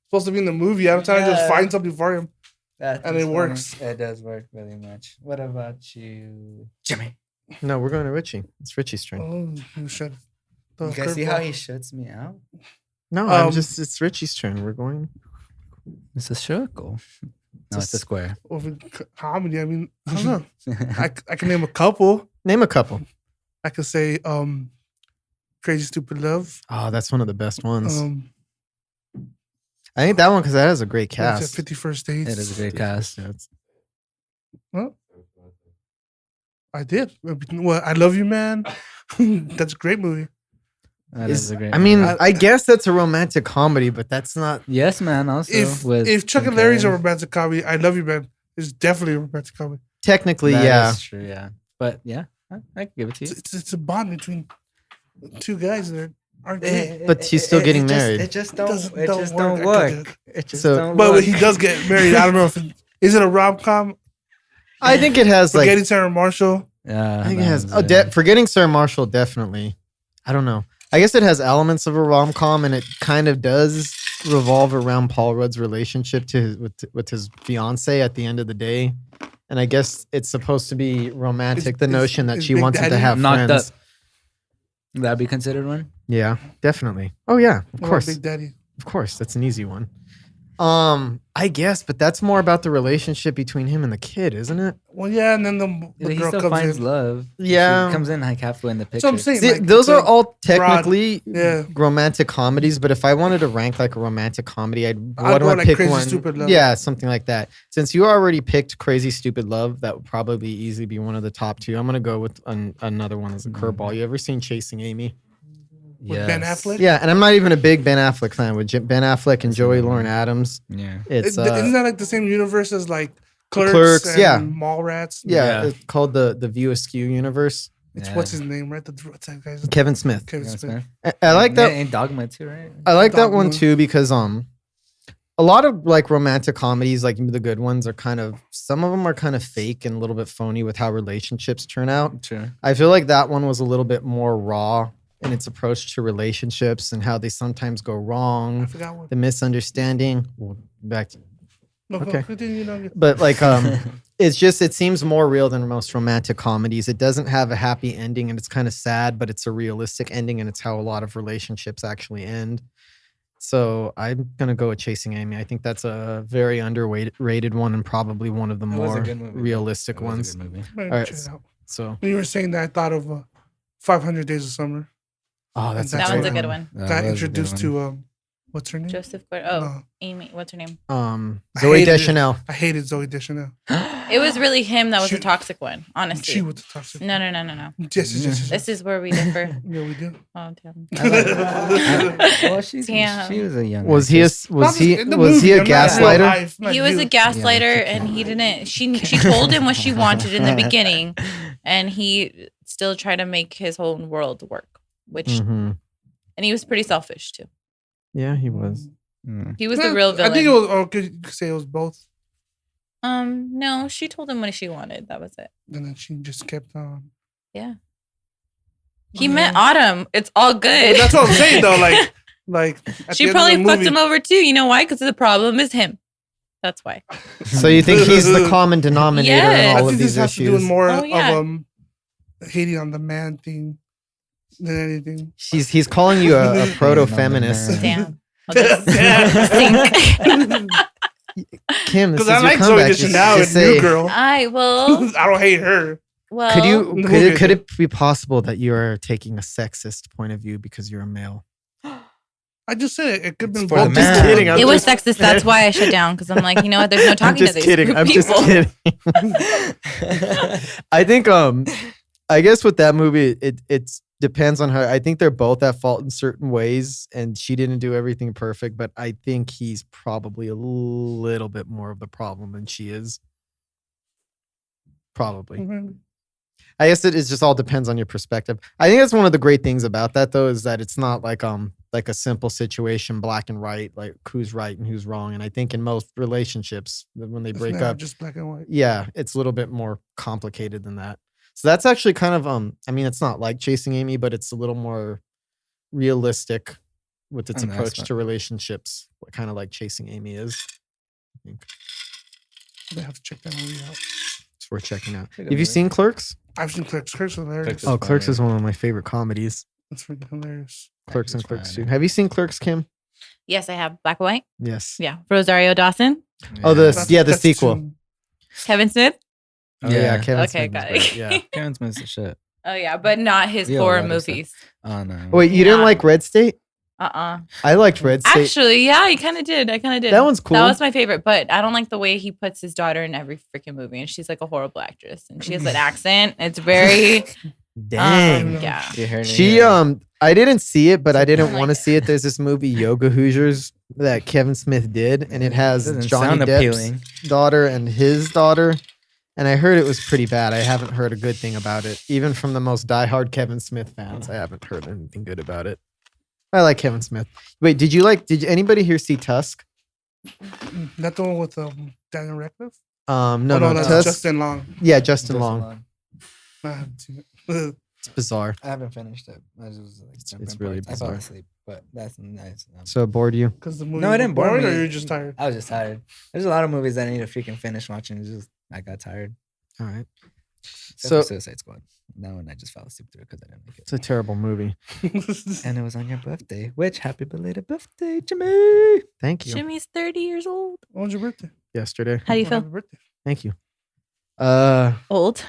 supposed to be in the movie. Adam Sandler just Yeah. finds something for him. That's And it funny. works. It does work really much. What about you, Jimmy? No, we're going to Richie. It's Richie's turn. Oh, you should. The You guys see how curveball. he shuts me out? No, it's Richie's turn. We're going. It's a circle. No, it's a square. Over comedy. I mean, I don't know. I can name a couple. Name a couple. I could say Crazy Stupid Love. Oh, that's one of the best ones. I I think that one because that has a great cast. 51st Dates. It is a great cast. Well, I did. Well, I Love You, Man. That's a great movie. That Is- is a great I mean, movie. I guess that's a romantic comedy, but that's not. Yes, man. Also, If Chuck and Larry's a romantic comedy, I Love You, Man is definitely a romantic comedy. Technically, That yeah. is true. Yeah, but yeah, I can give it to you. It's a bond between two guys that aren't gay. But he's still getting married. It just Doesn't- don't. It don't just work. don't I could work. It just So- don't But work. he does get married. I don't know if is it a rom com. I think it has like. Forgetting Sarah Marshall. Yeah, I think it that has. was Oh, it. Forgetting Sarah Marshall, definitely. I don't know. I guess it has elements of a rom com, and it kind of does revolve around Paul Rudd's relationship with his fiance at the end of the day. And I guess it's supposed to be romantic. The notion that is she Big wants him to Daddy have Knocked friends. Up. That'd be considered one. Yeah, definitely. Oh yeah, of What about course, Big Daddy. of course. That's an easy one. I guess, but that's more about the relationship between him and the kid, isn't it? Well, yeah, and then the He girl still comes finds in. love. Yeah. She comes in like halfway in the picture. That's what I'm saying. See, like, those it's are a all broad- technically yeah. romantic comedies, but if I wanted to rank like a romantic comedy, I'd why go do I like pick Crazy one? Stupid Love. Yeah, something like that. Since you already picked Crazy Stupid Love, that would probably easily be one of the top two. I'm gonna go with another one as a curveball. You ever seen Chasing Amy? With Ben Affleck? Yeah, and I'm not even a big Ben Affleck fan. With Ben Affleck and Joey another Lauren one. Adams, Yeah. it's Isn't that like the same universe as like Clerks, Clerks, and yeah. Mallrats? yeah, Yeah. it's called the View Askew universe. It's Yeah. what's his name, right? What's that guy's name? Kevin Smith. Kevin Yeah, Smith. I like that. And Dogma too, right? I like that one Dogma. too because a lot of like romantic comedies, like the good ones, are kind of some of them are kind of fake and a little bit phony with how relationships turn out. True. I feel like that one was a little bit more raw in its approach to relationships and how they sometimes go I wrong, forgot what. the misunderstanding. Well, back to, No, go okay. continue, no, but like it's just it seems more real than most romantic comedies. It doesn't have a happy ending and it's kind of sad, but it's a realistic ending and it's how a lot of relationships actually end. So I'm gonna go with Chasing Amy. I think that's a very underrated one and probably one of the It was a more good movie, though. realistic It was a ones. good movie. Maybe Alright, check it out. So When you were saying that, I thought of 500 Days of Summer. oh, that's That That one's a great good one. That Got was a good introduced one. to what's her name? Joseph Gordon. Oh, No. Amy. What's her name? I Zoe hated it. Deschanel. I hated Zoe Deschanel. It was really him that was She- the toxic one, honestly. She was the toxic. No. Yes. This is where we differ. Yeah, we do. Oh, damn. Well, she Damn. was a young. Was he a actress. was he In the was movie, he a I'm not in real gaslighter? life, not He was you. a gaslighter, and he didn't. She told him what she wanted in the beginning, and he still tried to make his whole world work. which Mhm. and he was pretty selfish too. Yeah, he was. Mm. He was the real villain. I think it was. Oh, could say it was both. No, she told him what she wanted. That was it. And then she just kept on. Yeah. He met Autumn. It's all good. Well, that's what I'm saying though. Like at She the end of probably the fucked movie- him over too. You know why? Because the problem is him. That's why. So you think he's the common denominator Yes. in I all think of this these has to do issues? with more Oh, yeah. of hating on the man thing than anything. He's calling you a proto-feminist. Damn. I'll just sink. Kim, this Because is I your like Zoe comeback. Deschanel Just and say, New Girl. I will. I don't hate her. Well, could it be possible that you are taking a sexist point of view because you're a male? I just said it could have been for the both. man. Just kidding. I'm it was just- sexist. That's why I shut down because I'm like, you know what? There's no I'm talking to just these kidding. I'm people. just kidding. I think I guess with that movie it depends on her. I think they're both at fault in certain ways, and she didn't do everything perfect, but I think he's probably a little bit more of the problem than she is. Probably. Mhm. I guess it just all depends on your perspective. I think that's one of the great things about that though, is that it's not like a simple situation, black and white, like who's right and who's wrong. And I think in most relationships, when they It's break never up, just black and white. yeah, it's a little bit more complicated than that. So that's actually kind of I mean, it's not like Chasing Amy, but it's a little more realistic with its Oh, no, that's approach fine. to relationships, kind of like Chasing Amy is. I think I have to check that movie out. it's worth checking out. Good Have you movie. seen Clerks? I've seen Clerks. Clerks is hilarious. Clerks is Oh, Clerks funny. is one of my favorite comedies. It's freaking hilarious. Clerks and It's Clerks fine. 2. Have you seen Clerks, Kim? Yes, I have. Black and white. Yes. Yeah. Rosario Dawson. Oh, the That's sequel. too- Kevin Smith. Oh, yeah, Yeah. Kevin Okay, Smith got was it. great, Yeah. Kevin Smith's the shit. Oh yeah, but not his We all horror love his stuff. movies. Oh no. Wait, you didn't Nah. like Red State? I liked Red State. Actually, yeah, I kind of did. I kind of did. That one's cool. That was my favorite, but I don't like the way he puts his daughter in every freaking movie, and she's like a horrible actress, and she has an accent. It's very Dang. yeah. You heard it She here. I didn't see it, but I didn't like want to it. see it. There's this movie Yoga Hoosiers that Kevin Smith did, and it has Doesn't Johnny sound Depp's appealing. daughter and his daughter. And I heard it was pretty bad. I haven't heard a good thing about it. Even from the most diehard Kevin Smith fans, I haven't heard anything good about it. I like Kevin Smith. Wait, did anybody here see Tusk? That the one with Daniel Radcliffe? No, Oh, no, that's Tusk. Justin Long. Yeah, Justin Long. I haven't seen it. It's bizarre. I haven't finished it. I just like It's jumping really parts. I fell bizarre. asleep, but that's nice. So it bored you? Because the movie No, it didn't bore boring, me. or you're just tired. I was just tired. There's a lot of movies that I need to freaking finish watching. It's just I got tired. All right. Except So for Suicide Squad. That one I just fell asleep through because I didn't like it's a terrible movie. That's And it was on your birthday. Which happy belated birthday, Jimmy. Thank you. Jimmy's 30 years old. When's your birthday? Yesterday. How do you Well, feel? happy birthday. Thank you. Old.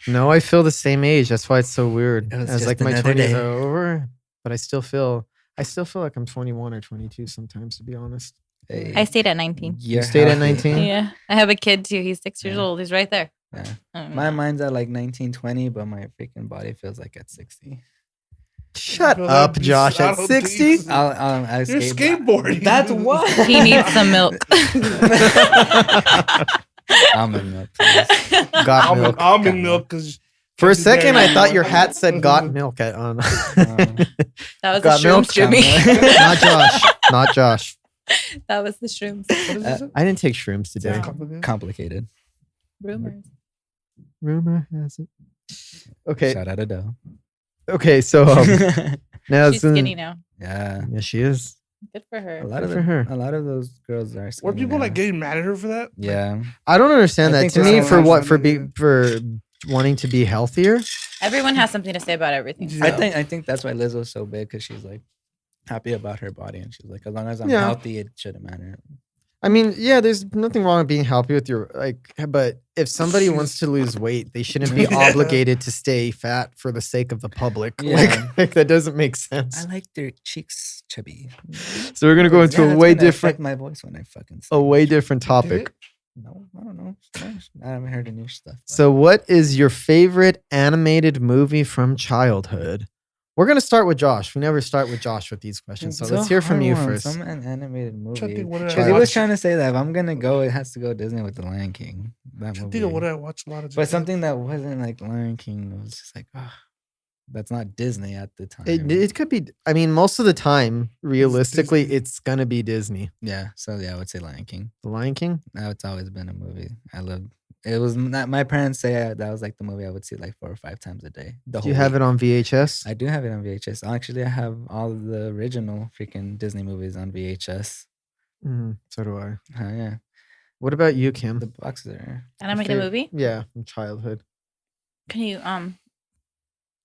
No, I feel the same age. That's why it's so weird. It was As just like my another 20s day. are over, but I still feel like I'm 21 or 22 sometimes, to be honest. Hey, I stayed at 19. you're stayed at healthy. 19? Yeah. I have a kid too. He's 6 years Yeah. old. He's right there. Yeah. Mm. My mind's at like 1920, but my freaking body feels like at 60. Shut Well, up, that'd be- Josh. I At don't 60? think so. I You're skate- skateboarding. That's what He needs some milk. Almond milk, please. Got milk. Almond milk. Because For a second, I thought your hat said "Got milk" at on. That was Got the milk, shrooms, Jimmy. Not Josh. Not Josh. That was the shrooms. I didn't take shrooms today. Complicated. Rumors. Rumor has it. Okay. Shout out Adele. Okay. So now She's skinny now. Yeah. Yeah, she is. Good for her. A lot Good of for her. a lot of those girls are. Were skinny people now. like getting mad at her for that? Yeah. I don't understand I that. think To that's me, what for I'm what? For saying. for wanting to be healthier. Everyone has something to say about everything. Yeah. I think that's why Lizzo's so big because she's like happy about her body and she's like, as long as I'm Yeah. healthy, it shouldn't matter. I mean, yeah, there's nothing wrong with being healthy with your but if somebody wants to lose weight, they shouldn't be Yeah. obligated to stay fat for the sake of the public. Yeah. Like that doesn't make sense. I like their cheeks chubby. So we're gonna go into Yeah, a that's way gonna affect different, my voice when I fucking a sing. way different topic. No, I don't know. I haven't heard the new stuff. but- So, what is your favorite animated movie from childhood? We're gonna start with Josh. We never start with Josh with these questions, so It's let's a hear from hard you one. first. Some animated movie. Trying to think what did I Because he was watch. trying to say that if I'm gonna go, it has to go Disney with the Lion King. That I movie. think of what I watched a lot of. But something that wasn't like Lion King, it was just like, that's not Disney at the time. It could be. I mean, most of the time, realistically, Disney. it's gonna be Disney. Yeah, so yeah, I would say Lion King. The Lion King. It's always been a movie I loved. It was not, my parents say that was like the movie I would see like 4 or 5 times a day. Do you have it on VHS? I do have it on VHS. Actually, I have all of the original freaking Disney movies on VHS. So do I. Yeah, What about you, Kim? the boxes are. Animated movie? Yeah, from childhood. Can you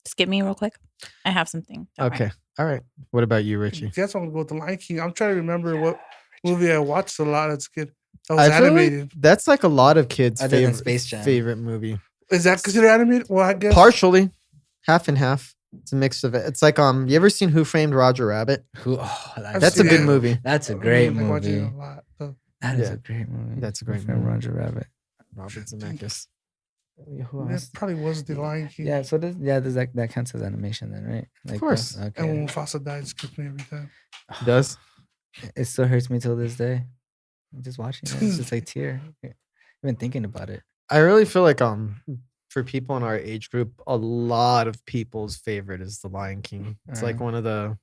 skip me real quick? I have something. Don't worry. Okay. All right. What about you, Richie? Guess I'm gonna go with the Lion King. I'm trying to remember what movie I watched a lot as a kid. That was I feel like animated. that's like a lot of kids' Other than favorite Space Jam. favorite movie. Is that considered animated? Well, I guess Partially, half and half. It's a mix of it. It's like you ever seen Who Framed Roger Rabbit? That's a seen good it. got That's a I great like watching movie. it a lot. So, That is Yeah. a great movie. That's a great From movie. Roger Rabbit. Robert Zemeckis. Who that else? probably was the Lion King. Yeah, so there's like that counts as animation then, right? Like course. And Okay. when Mufasa died, it skipped me every time. Does? It still hurts me till this day. Just watching it, it's just like tear. Even thinking about it. I really feel like for people in our age group, a lot of people's favorite is The Lion King. It's like one of the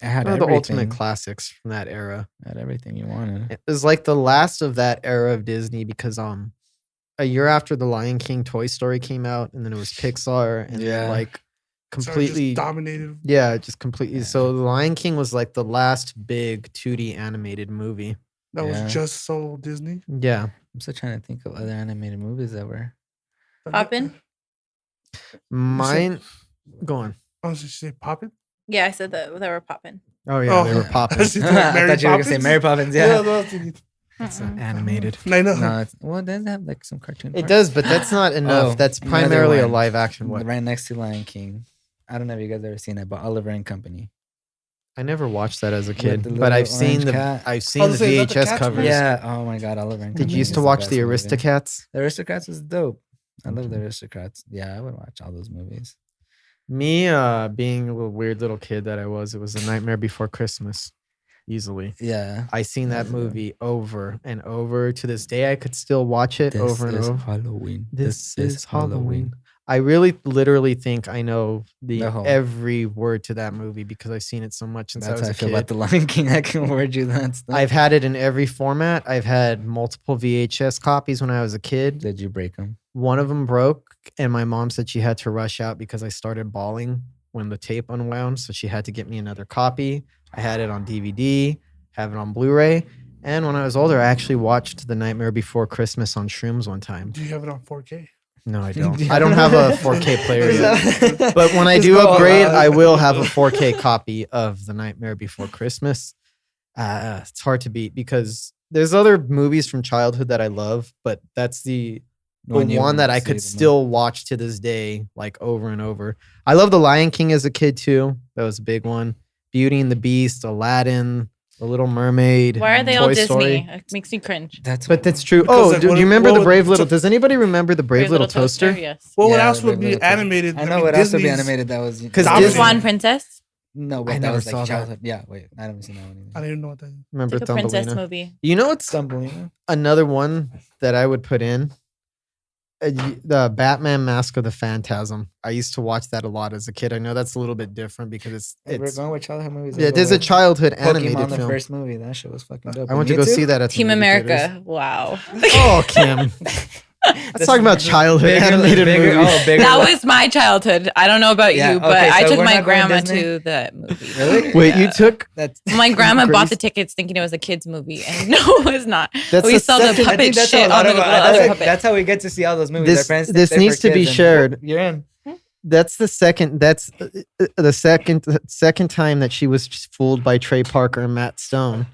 It had the ultimate everything. classics from that era. Had everything you wanted. It was like the last of that era of Disney because a year after The Lion King, Toy Story came out, and then it was Pixar, and then Yeah. like So it completely just dominated. yeah, just completely. Yeah. So The Lion King was like the last big 2D animated movie. That Yeah. was just so Disney. Yeah, I'm still trying to think of other animated movies that were. Poppin'? mine. Go on. Oh, did you say Poppin'? Yeah, I said that they were popping. Oh yeah, Oh. they were I popping. was just I like Mary thought you were gonna say Poppins? Mary Poppins. Yeah. that was thinking- It's Mm-mm. animated. I know. No, well, it does have like some cartoon. It parts. does, but that's not enough. Oh, That's another primarily a one. live action one. Right next to Lion King. I don't know if you guys ever seen it, but Oliver and Company. I never watched that as a With kid, the but I've little seen orange the cat. I've seen I the was saying, is that the VHS cat's covers. voice? Yeah. Oh my God, Oliver and Company. Did you used is to watch the best movie. Aristocats? The Aristocats was dope. I love the Aristocats. Yeah, I would watch all those movies. Me, being a little weird little kid that I was, it was A Nightmare Before Christmas, easily. Yeah. I seen that That's a- movie over and over. To this day, I could still watch it This over and is over. Halloween. This is Halloween. I really, literally think I know The whole- every word to that movie because I've seen it so much since That's I how was I a feel kid. about the Lion King. I can word you that stuff. I've had it in every format. I've had multiple VHS copies when I was a kid. Did you break them? One of them broke, and my mom said she had to rush out because I started bawling when the tape unwound. So she had to get me another copy. I had it on DVD, have it on Blu-ray. And when I was older, I actually watched The Nightmare Before Christmas on Shrooms one time. Do you have it on 4K? No, I don't. I don't have a 4K player yet. But when I Just do go upgrade, on. I will have a 4K copy of The Nightmare Before Christmas. It's hard to beat because there's other movies from childhood that I love, but that's the one that I could still watch to this day, like over and over. I love The Lion King as a kid too. That was a big one. Beauty and the Beast, Aladdin, The Little Mermaid. Why are they all Toy Disney? Story. It makes me cringe. But that's true. Because, Oh, like, do what- you remember what the would- Brave Little? so- Does anybody remember the Brave Little Toaster? Yes. Well, what Yeah, else the would be Little Toaster. animated? I know what else would be Disney's- animated that was 'Cause Dominated. Disney- Swan Princess. No, but I that never was saw like that. childhood. Yeah, wait, I haven't seen that one I either. don't even know what that is. Remember It's like a princess Thumbelina? movie. You know what's Thumbelina. another one that I would put in? The Batman Mask of the Phantasm. I used to watch that a lot as a kid. I know that's a little bit different because We're it's going with childhood movies. yeah, there's a childhood Pokemon, animated the film. first movie. That shit was fucking dope. I went to go see that at the Team movie America. theaters. Wow. Oh, Kim. Let's talk about childhood animated movies. Oh, bigger. That was my childhood. I don't know about Yeah, you, but okay, I so took we're my not going grandma Disney? to that movie. Really? Wait, you Yeah. took That's My grandma bought the Grace- tickets thinking it was a kids movie, and no, it was not. That's We the saw the second- I puppet think that's shit how a lot on the of little that's, other like- puppet. that's how we get to see all those movies. This- Our friends think this they're needs for to be kids and shared. You're in. That's the second. That's the second time that she was fooled by Trey Parker and Matt Stone,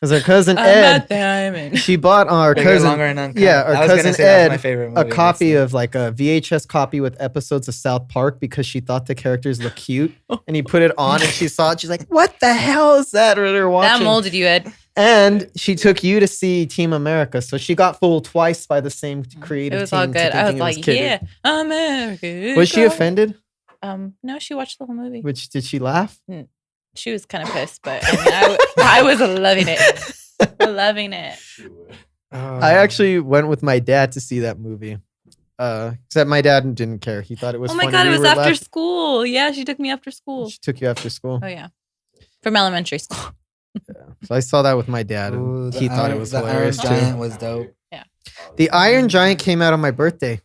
because her cousin I'm Ed. not diamond. She bought our Bigger, cousin. longer, and uncut. yeah, our I was gonna cousin say that's my Ed, favorite a movie, copy that's- of like a VHS copy with episodes of South Park because she thought the characters looked cute, and he put it on and she saw it. She's like, "What the hell is that?" Or they're That watching. molded you, Ed. And she took you to see Team America, so she got fooled twice by the same creative It was team. all to good. I was thinking it like, kiddie. yeah, America. Was she offended? No, she watched the whole movie. Which did she laugh? She was kind of pissed, but I mean, I was loving it. Loving it. I actually went with my dad to see that movie, Except my dad didn't care. He thought it was Oh my funny. god, it We was were after laughing. school. Yeah, she took me after school. She took you after school. Oh yeah, from elementary school. So I saw that with my dad, and Ooh, he thought it was the hilarious Iron too. Giant was dope. The Iron Giant came out on my birthday.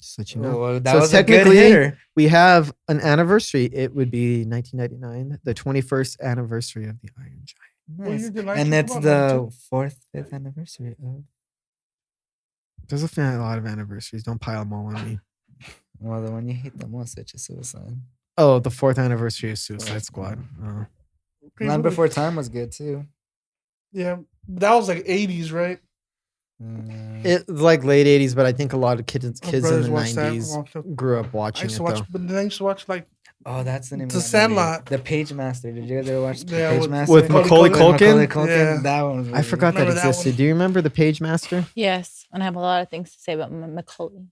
Just let you know. Oh, that So was a good technically, hitter. we have an anniversary. It would be 1999, the 21st anniversary of the Iron Giant. What year did And Lion it's King come the out, 5th anniversary of. There's a lot of anniversaries. Don't pile them all on me. Well, the one you hate the most, which is Suicide. Oh, the 4th anniversary of Suicide Squad. Oh. Land Before Time was good too. Yeah, that was like 80s, right? It's like late 80s, but I think a lot of kids in brothers the watched that, 90s watched it. grew up I watching used it to watch, though. but then I used to watch like Oh, that's the name. The of that movie. Sandlot. The Page Master. Did you guys ever watch the Yeah, Page with- Master With Macaulay Culkin? Yeah. That one. Was I really forgot that Remember that existed. one? Do you remember the Page Master? Yes, and I have a lot of things to say about Macaulay.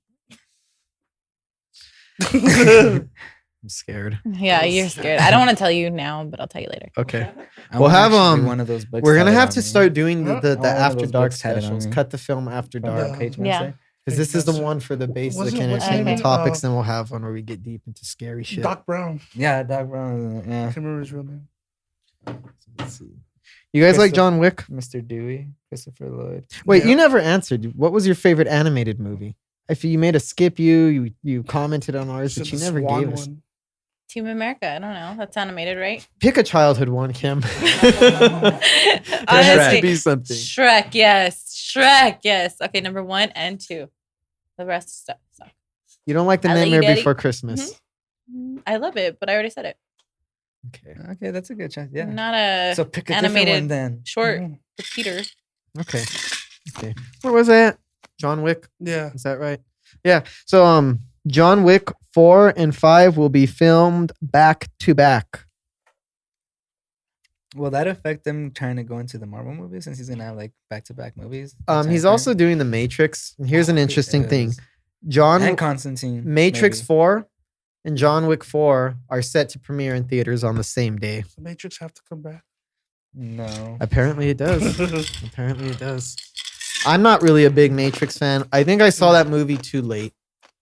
I'm scared. Yeah, you're scared. I don't want to tell you now, but I'll tell you later. Okay. I We'll want have, actually one of those books. We're gonna tatted have on to me. start doing Huh? the I want one of after those dark books tatted on specials. me. Cut the film after From dark. the Page Yeah. Master. Because this is the one for the basic Was it- and what's his entertainment name? topics, then we'll have one where we get deep into scary shit. Doc Brown. Yeah, Doc Brown. I Yeah, can't remember his real name. Let's see. You guys like Christopher- John Wick? Mr. Dewey, Christopher Lloyd. Wait, Yeah. you never answered. What was your favorite animated movie? If you made a skip, you commented on ours, but Said you the never Swan gave us. one. Team America. I don't know. That's animated, right? Pick a childhood one, Kim. Honestly, There has to be something. Shrek. Yes. Shrek. Yes. Okay, number 1 and 2. The rest stuff. So. You don't like the I Let You Nightmare Daddy? Before Christmas. I love it, but I already said it. Okay. Okay, that's a good chance. Yeah. Not a So pick a different one animated then. short Mhm. with Peter. Okay. Okay. Where was I at? John Wick. Yeah. Is that right? Yeah. So John Wick 4 and 5 will be filmed back to back. Will that affect them trying to go into the Marvel movies since he's gonna have like back-to-back movies? He's also doing the Matrix. And here's an interesting thing. and John Constantine. Matrix maybe. 4 and John Wick 4 are set to premiere in theaters on the same day. The Matrix have to come back. No. Apparently it does. Apparently it does. I'm not really a big Matrix fan. I think I saw that movie too late.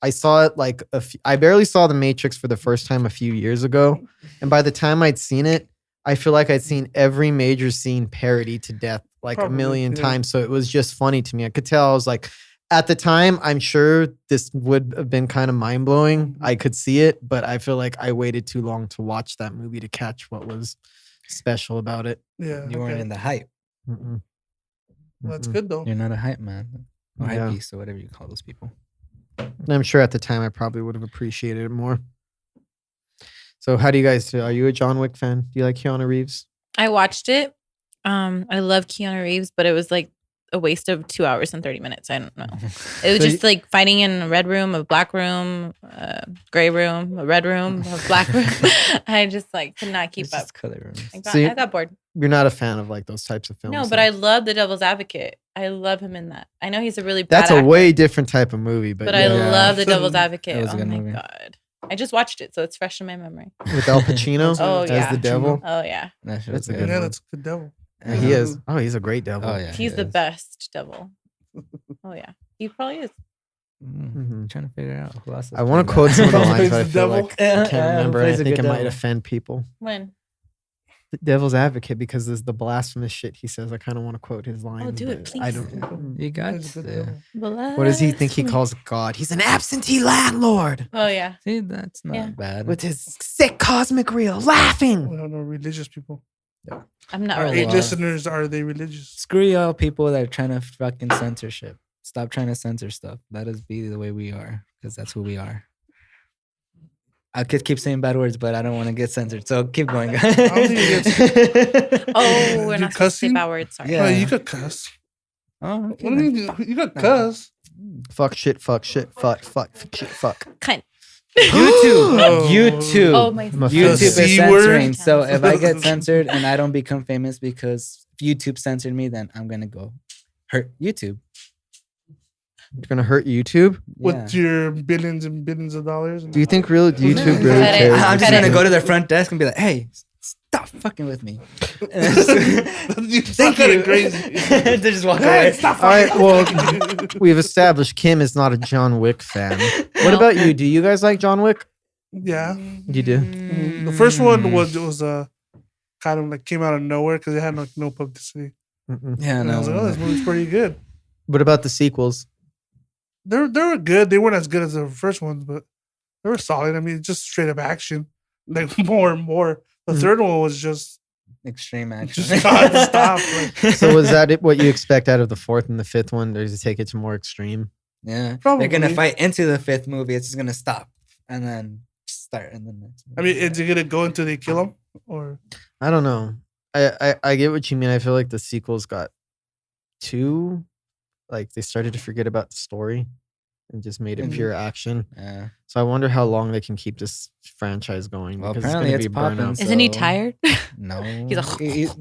I saw it like I barely saw the Matrix for the first time a few years ago. And by the time I'd seen it, I feel like I'd seen every major scene parodied to death like Probably, a million yeah. times. So it was just funny to me. I could tell. I was like, at the time, I'm sure this would have been kind of mind blowing. I could see it, but I feel like I waited too long to watch that movie to catch what was special about it. Yeah. You weren't in the hype. Mm-mm. Well, that's Mm-mm. good though. You're not a hype man. Or Yeah. hype beast or whatever you call those people. And I'm sure at the time I probably would have appreciated it more. So, how do you guys do? Are you a John Wick fan? Do you like Keanu Reeves? I watched it. I love Keanu Reeves, but it was like a waste of 2 hours and 30 minutes. I don't know. It was So just like fighting in a red room, a black room, a gray room, a red room, a black room. I just like could not keep It's up. just color rooms. I got bored. You're not a fan of like those types of films. No, but I love The Devil's Advocate. I love him in that. I know he's a really bad That's a actor, way different type of movie, but but yeah. I love The Devil's Advocate. That was a Oh good my movie. god. I just watched it, so it's fresh in my memory. With Al Pacino Oh, as yeah. the devil. Oh yeah. That shit That's was a good. good Yeah, one. that's a good devil. Yeah, he is. Oh, he's a great devil. Oh yeah. He's he the is. best devil. Oh yeah. He probably is. Mhm. Trying to figure out who else. is I want to playing quote some of the Who lines, plays but I the feel devil? like I can't remember. And I Plays a think good it might devil. offend people. When? The devil's advocate, because there's the blasphemous shit he says. I kind of want to quote his line. do it, but I please. don't. You got He's a good to. devil. What does he think he calls God? He's an absentee landlord Oh yeah. See, that's not Yeah. bad. with his sick cosmic reel, laughing. We don't know religious people. I'm not Our really. eight listeners, are they religious? Screw y'all people that are trying to fucking censorship. Stop trying to censor stuff. Let us be the way we are, because that's who we are. I could keep saying bad words, but I don't want to get censored. So keep going. I don't think it's- Oh, we're You not supposed to say cussing? bad words. Sorry. Yeah. Oh, you could cuss. Oh, okay, What do you then. mean? You got cuss. Fuck shit, fuck shit, fuck shit, fuck. Cunt. YouTube, Oh. YouTube. Oh my. I'm a YouTube The is C censoring. word? So if I get censored and I don't become famous because YouTube censored me, then I'm gonna go hurt YouTube. You're gonna hurt YouTube. With your billions and billions of dollars. Do you think real YouTube Cut really it. cares? I'm just Cut gonna it. go to the front desk and be like, "Hey, stop stop fucking with me. You sound kind of crazy. They just walk Hey, away. stop All right, fucking- well, we've established Kim is not a John Wick fan. What No. about you? Do you guys like John Wick? Yeah. You do? The first one was kind of like came out of nowhere because it had like no publicity. Mm-mm. Yeah, And I was like, oh, this movie's pretty good. What about the sequels? They were good. They weren't as good as the first ones, but they were solid. I mean, just straight up action, like more and more. The Mhm. third one was just Extreme action. just nonstop. Like, So was that what you expect out of the fourth and the fifth one? Or to take it to more extreme? Yeah, Probably. they're gonna fight into the fifth movie. It's just gonna stop and then start in the next. I mean, is it gonna go until they kill him, or I don't know. I get what you mean. I feel like the sequels got too, like they started to forget about the story and just made it Mhm. pure action. Yeah. So I wonder how long they can keep this franchise going. Well, because apparently it's it's gonna be burnout. popping. Isn't he So- tired? No. He's like-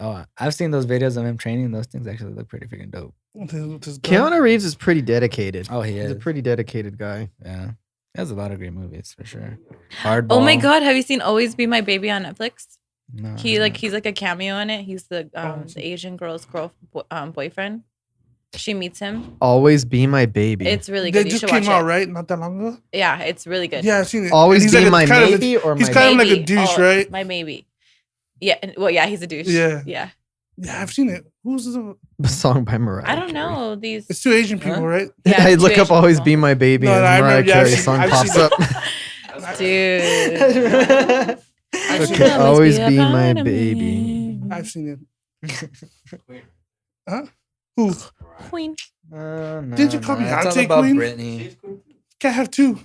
Oh, I've seen those videos of him training. Those things actually look pretty freaking dope. with his gun? Keanu Reeves is pretty dedicated. Oh, he He's is. a pretty dedicated guy. Yeah. He has a lot of great movies for sure. Hardball. Oh my god, have you seen Always Be My Baby on Netflix? No, He's like a cameo in it. He's the Asian girl's boyfriend. She meets him. Always be my baby. It's really They good. You just should came watch out it. right not that long ago. Yeah, it's really good. Yeah, I've seen it. Always And be he's my kind of a- maybe or he's my kind of like a Maybe. douche, Oh, right? My maybe. Yeah. Well, yeah, he's a douche. Yeah. Yeah. Yeah, I've seen it. Who's the? a song by Mariah. I don't Carey. know these. It's two Asian people, Huh? right? Yeah, I it's look two up Asian "Always people. Be My Baby" No, and I Mariah remember- yeah, I've Carey seen- song I've pops seen up. Dude. Okay, always be my baby. I've seen it. Huh? Who? Queen. No, Did you call me it's all Dante about Queen? Britney. Can't have two.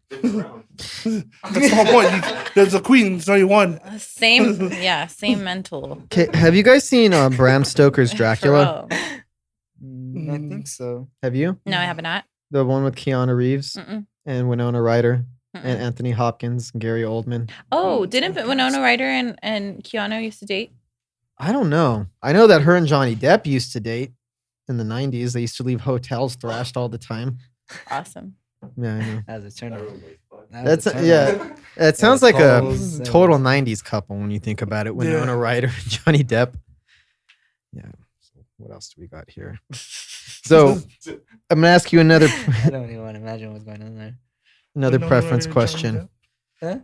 That's the whole point. There's a queen. There's only one. Same. Yeah. Same mental. Okay, have you guys seen Bram Stoker's Dracula? Bro. I think so. Have you? No, I have not. The one with Keanu Reeves Mm-mm. and Winona Ryder and Mm-mm. Anthony Hopkins and Gary Oldman. Oh, didn't Winona Ryder and Keanu used to date? I don't know. I know that her and Johnny Depp used to date in the 90s. They used to leave hotels thrashed all the time. Awesome. Yeah, I know. As a turn. That's yeah. It sounds like a Pose and- total 90s couple when you think about it. Winona Yeah. Ryder and Johnny Depp. Yeah. So what else do we got here? So I'm gonna ask you another I don't even want to imagine what's going on there. another Winona preference Ryder, question. Johnny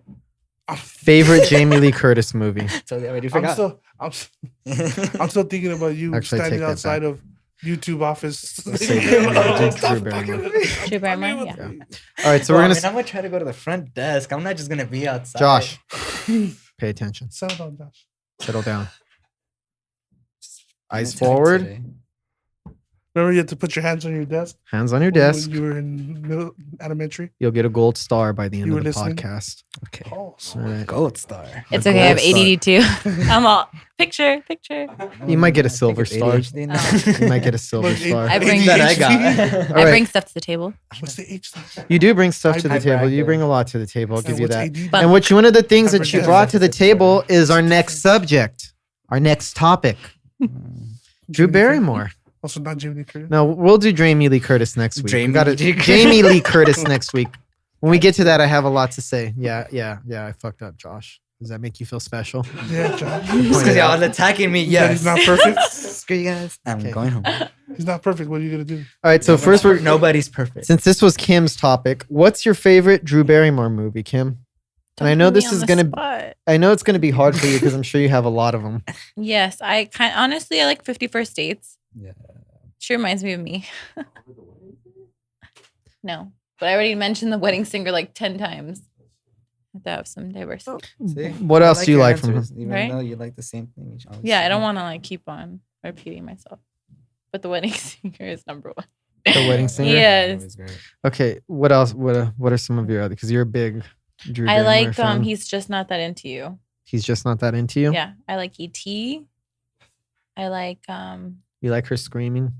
Huh? Favorite Jamie Lee Curtis movie? So I already Depp. forgot. I'm still thinking about you Actually, I standing take that outside back. of YouTube office. Let's say Drew Stop Barrymore. fucking with me. Drew Barrymore, Fucking yeah. with me. All right, so Well, we're I gonna mean, I'm gonna try to go to the front desk. I'm not just gonna be outside. Josh, pay attention. Settle down, Josh. Settle down. I'm Eyes tight forward. today. Remember, you had to put your hands on your desk. Hands on your when desk. you were in elementary. You'll get a gold star by the end You of were the listening? podcast. Okay. Oh, All so right. Gold star. It's A okay. I have gold star. ADD too. I'm all picture. You might get a I think silver it's star. ADHD now. Oh. You might get a silver Look, star. I bring- that I got. All I right. bring stuff to the table. What's the H? stand? You do bring stuff to the I table. brag You there. bring a lot to the table. I'll So give you what's that. AD? But- And one of the things that you Hypertension. brought to the table is our next subject, our next topic. Drew Barrymore. Also, not Jamie Lee Curtis. No, we'll do Jamie Lee Curtis next week. We Jamie got Lee Curtis. Jamie Lee Curtis next week. When we get to that, I have a lot to say. Yeah. I fucked up, Josh. Does that make you feel special? Yeah, John. Point Because it y'all out. attacking me. That Yes. he's not perfect. Screw you guys. I'm Okay. going home. He's not perfect. What are you gonna do? All right. So first, we're Nobody's perfect. since this was Kim's topic, what's your favorite Drew Barrymore movie, Kim? And I know this is gonna. I know it's gonna be hard for you because I'm sure you have a lot of them. Yes, I honestly I like 50 First Dates. Yeah. She reminds me of me. No, but I already mentioned The Wedding Singer like 10 times. I have to have some diversity. See? What I else do you your like from answers, Even Right? though you like the same thing. you always Yeah, I say. don't want to like keep on repeating myself. But The Wedding Singer is number one. The Wedding Singer? Yes. Always great. Okay. What else? What are some of your other? Because you're a big Drew I Barrymore like fan. He's Just Not That Into You. He's just not that into you. Yeah, I like E.T. I like You like her screaming.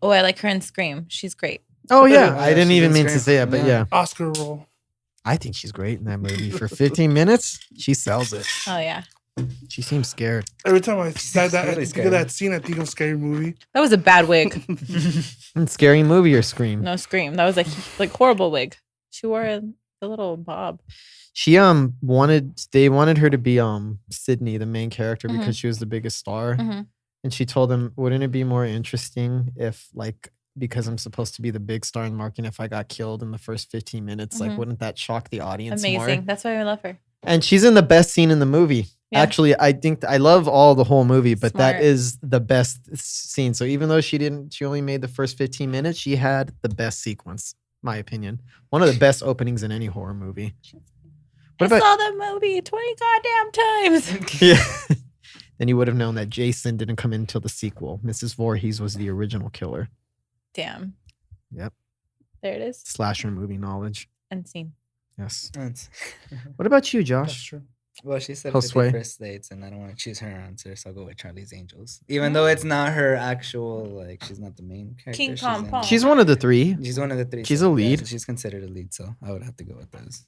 oh, I like her in Scream. She's great. Oh yeah, Yeah, I didn't she's even in mean to Scream. say it, but Yeah. yeah, Oscar role. I think she's great in that movie. For 15 minutes, she sells it. Oh yeah. She seems scared. Every time I think really of scary. that scene, I think of Scary Movie. That was a bad wig. Scary movie or Scream? No, Scream. That was like horrible wig. She wore the the little Bob. She they wanted her to be Sydney, the main character, Mhm. because she was the biggest star. Mhm. And she told him, wouldn't it be more interesting if like because I'm supposed to be the big star in the market, if I got killed in the first 15 minutes, like Mhm. wouldn't that shock the audience Amazing. more? That's why I love her. And she's in the best scene in the movie. Yeah. Actually, I think I love all the whole movie, but Smart. that is the best scene. So even though she only made the first 15 minutes, she had the best sequence, my opinion. One of the best openings in any horror movie. What I about saw that movie 20 goddamn times. yeah? Then you would have known that Jason didn't come in until the sequel. Mrs. Voorhees was the original killer. Damn. Yep. There it is. Slasher movie knowledge. Unseen. Yes. That's- What about you, That's Josh? true. Well, she said Josue. 50 First Dates, and I don't want to choose her answer, so I'll go with Charlie's Angels. Even though it's not her actual, like, she's not the main character. King she's Kong in- Pong. She's one of the three. She's one of the three. She's so, a lead. so she's considered a lead, so I would have to go with those.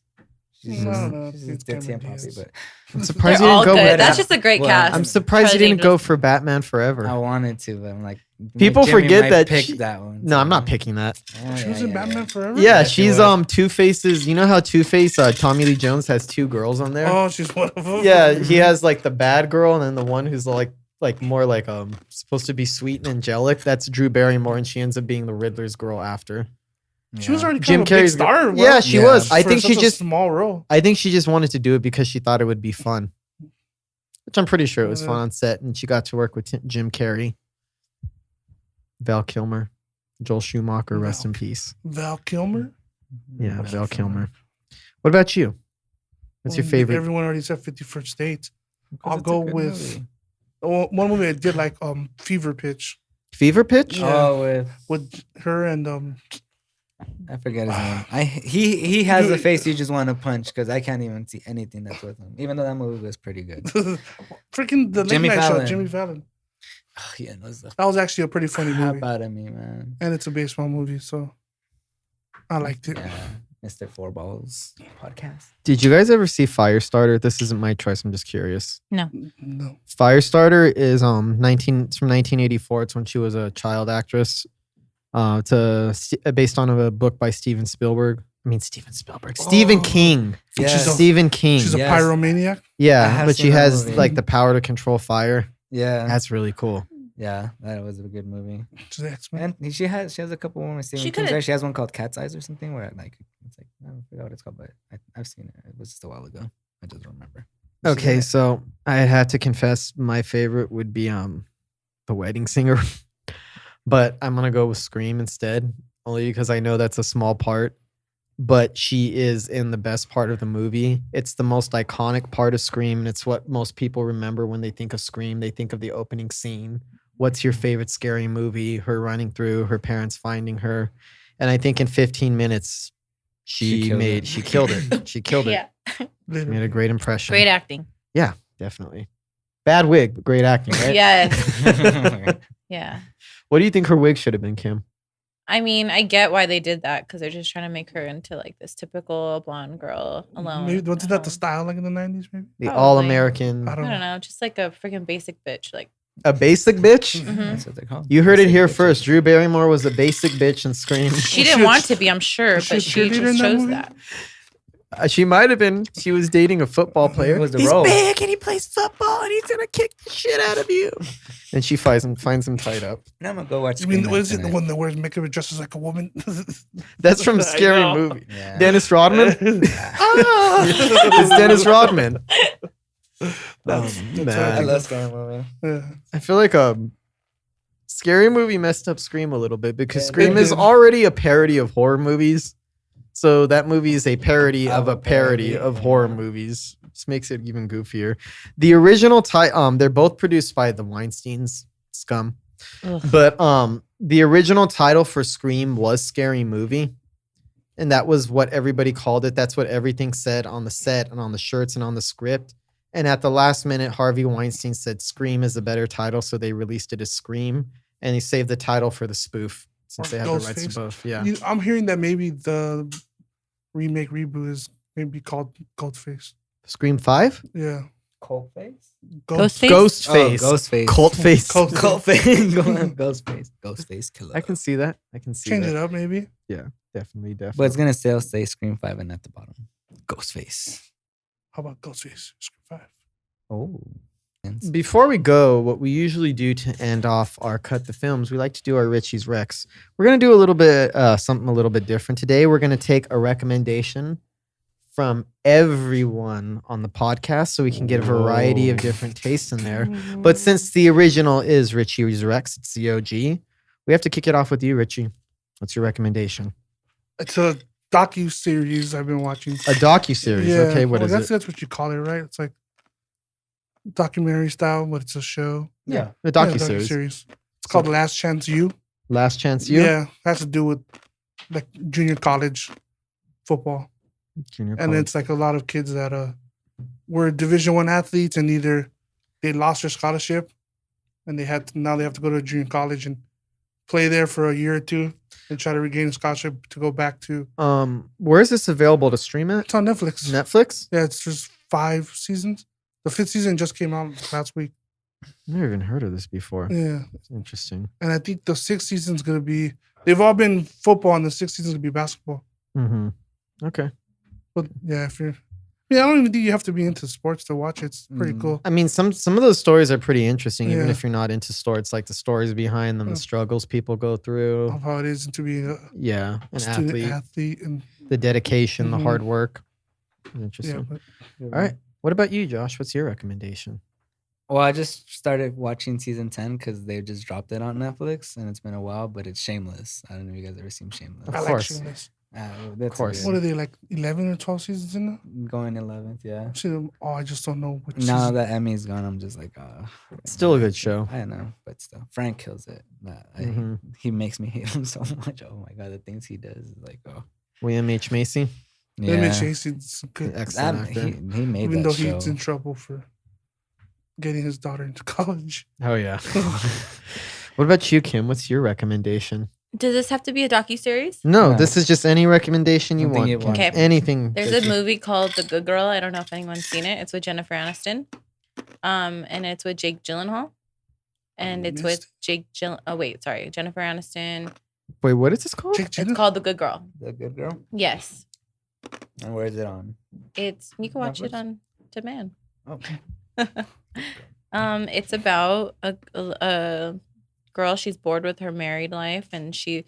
She's I just, don't know, she's it's just ditzy and Cameron poppy, Diaz. but I'm They're surprised you all didn't go good. with That's that. just a great Well, cast. I'm surprised you Charlie's didn't go Angels. for Batman Forever. I wanted to, but I'm like, People Jimmy forget might that pick she- that one. No, I'm so- not picking that. She was in Batman Forever? Yeah, Yeah, she she's was. Two-Face's. You know how Two-Face, Tommy Lee Jones has two girls on there? Oh, she's one of them. Yeah, he has like the bad girl and then the one who's like more like supposed to be sweet and angelic. That's Drew Barrymore, and she ends up being the Riddler's girl after. She was already Jim kind of a big Carrey's star. Yeah, she Yeah. was. I for think she such a just small role. wanted to do it because she thought it would be fun. Which I'm pretty sure it was fun on set, and she got to work with Jim Carrey, Val Kilmer, Joel Schumacher, rest Val in peace. Val Kilmer. Yeah, Val Kilmer. What about you? What's your favorite? Everyone already said 50 First Dates. Because I'll it's a go good with movie. one movie I did like Fever Pitch Fever Pitch? Yeah. Oh, with her and I forget his name. He has a face you just want to punch because I can't even see anything that's with him. Even though that movie was pretty good. freaking the late Jimmy night show, Fallon. Jimmy Fallon. Oh, yeah, knows the That was actually a pretty funny crap movie, out of me, man. and it's a baseball movie, so I liked it. Yeah, Mr. Four Balls podcast. Did you guys ever see Firestarter? This isn't my choice. I'm just curious. No, Firestarter is it's from 1984. It's when she was a child actress. Based on a book by Steven Spielberg. Stephen Oh. King. Yes. Stephen King. she's a Yes. pyromaniac. I Yeah, have but she seen that has movie. like the power to control fire. Yeah, That's really cool. yeah, that was a good movie. She's an X-Men. And she has a couple more Stephen She King's coulda- there. She has one called Cat's Eyes or something where like it's like I don't forget what it's called, but I've seen it. It was just a while ago. I just don't remember. Okay, so I had to confess my favorite would be The Wedding Singer. But I'm gonna go with Scream instead, only because I know that's a small part. But she is in the best part of the movie. It's the most iconic part of Scream, and it's what most people remember when they think of Scream. They think of the opening scene. What's your favorite scary movie? Her running through, her parents finding her. And I think in 15 minutes, She she killed it. killed it. She killed it. Yeah. Made a great impression. Great acting. Yeah, definitely. Bad wig, but great acting, right? Yes. Yeah. What do you think her wig should have been, Kim? I mean, I get why they did that because they're just trying to make her into like this typical blonde girl alone. Maybe wasn't at that the home. style like in the 90s? Maybe The Probably. all-American, I I don't don't know. know, just like a freaking basic bitch. Like, a basic bitch. mhm. That's what they're called. You heard it Basic here bitches. first. Drew Barrymore was a basic bitch and Scream. she Was didn't she a want ch- to be, I'm sure, was she a but she cheerleader in just that chose movie? that. She might have been. She was dating a football player. It was the He's role. big and he plays football and he's gonna kick the shit out of you. And she finds him tied up. And I'm gonna go watch. You mean Scream what is it? tonight. The one that wears makeup and dresses like a woman? That's from I Scary know. Movie. Yeah. Dennis Rodman. It's Dennis Rodman. That's Oh, how man. I love Scary Movie. Yeah. I feel like Scary Movie messed up Scream a little bit because Yeah, Scream it is did. already a parody of horror movies. So that movie is a parody of a parody of horror movies. This makes it even goofier. The original they're both produced by the Weinsteins, scum. Ugh. But the original title for Scream was Scary Movie. And that was what everybody called it. That's what everything said on the set and on the shirts and on the script. And at the last minute, Harvey Weinstein said Scream is a better title, so they released it as Scream. And he saved the title for the spoof since Or they have the rights Ghostface. to both. Yeah. I'm hearing that maybe the reboot is maybe called Goldface. Scream 5? Yeah. Cold face. Ghostface? Ghostface. Ghostface. Cult face. Cult- Ghostface. Ghostface. Ghostface killer. I can see that. I can see Change that. it up, maybe. Definitely. Definitely. But it's gonna still say Scream 5 and at the bottom, Ghostface. How about Ghostface? Scream 5. Oh. Before we go, what we usually do to end off our Cut the Films, we like to do our Richie's Recs. We're going to do a little bit, something a little bit different. Today, we're going to take a recommendation from everyone on the podcast so we can get a variety of different tastes in there. But since the original is Richie's Recs, it's the OG, we have to kick it off with you, Richie. What's your recommendation? It's a docu-series I've been watching. A docu-series. Okay, what is it? That's what you call it, right? It's like documentary style, but it's a show. Yeah, a docu-series. It's called Last Chance U. Last Chance U? Yeah, has to do with like junior college football. And it's like a lot of kids that were Division I athletes, and either they lost their scholarship and now they have to go to a junior college and play there for a year or two and try to regain a scholarship to go back to. Where is this available to stream it? It's on Netflix. Netflix? Yeah, it's just 5 seasons. The 5th season just came out last week. Never even heard of this before. Yeah. That's interesting. And I think the 6th season's going to be, they've all been football, and the 6th season's going to be basketball. Mm-hmm. Okay. But yeah, I don't even think you have to be into sports to watch it. It's pretty cool. I mean, some of those stories are pretty interesting, even Yeah. if you're not into sports, like the stories behind them, the struggles people go through. Of how it is to be a An student athlete. athlete. And The dedication, the hard work. yeah, Interesting. but All right. What about you, Josh? What's your recommendation? Well, I just started watching season 10 because they just dropped it on Netflix, and it's been a while. But it's Shameless. I don't know if you guys ever seen Shameless. Of I like course. Shameless. That's course. What are they, like 11 or 12 seasons in now? Going 11th, yeah. I just don't know which Now season. that Emmy's gone, I'm just like, Still a good show. I know, but still, Frank kills it. Mhm. He makes me hate him so much. Oh my god, the things he does is like, William H. Macy. yeah. Image Jason's good. Excellent actor. He made Even that though show. he's in trouble for getting his daughter into college. Oh, yeah. What about you, Kim? What's your recommendation? Does this have to be a docu-series? No, No. this is just any recommendation you Something want. you Kim. want. Okay. Anything. There's that a you- movie called The Good Girl. I don't know if anyone's seen it. It's with Jennifer Aniston. And it's with Jake Gyllenhaal. And it's with Jennifer Aniston. Wait, what is this called? Jake It's Gyllenhaal? called The Good Girl. The good girl. Yes. And where is it on? You can watch it Netflix? on demand. Oh, It's about a girl. She's bored with her married life, and she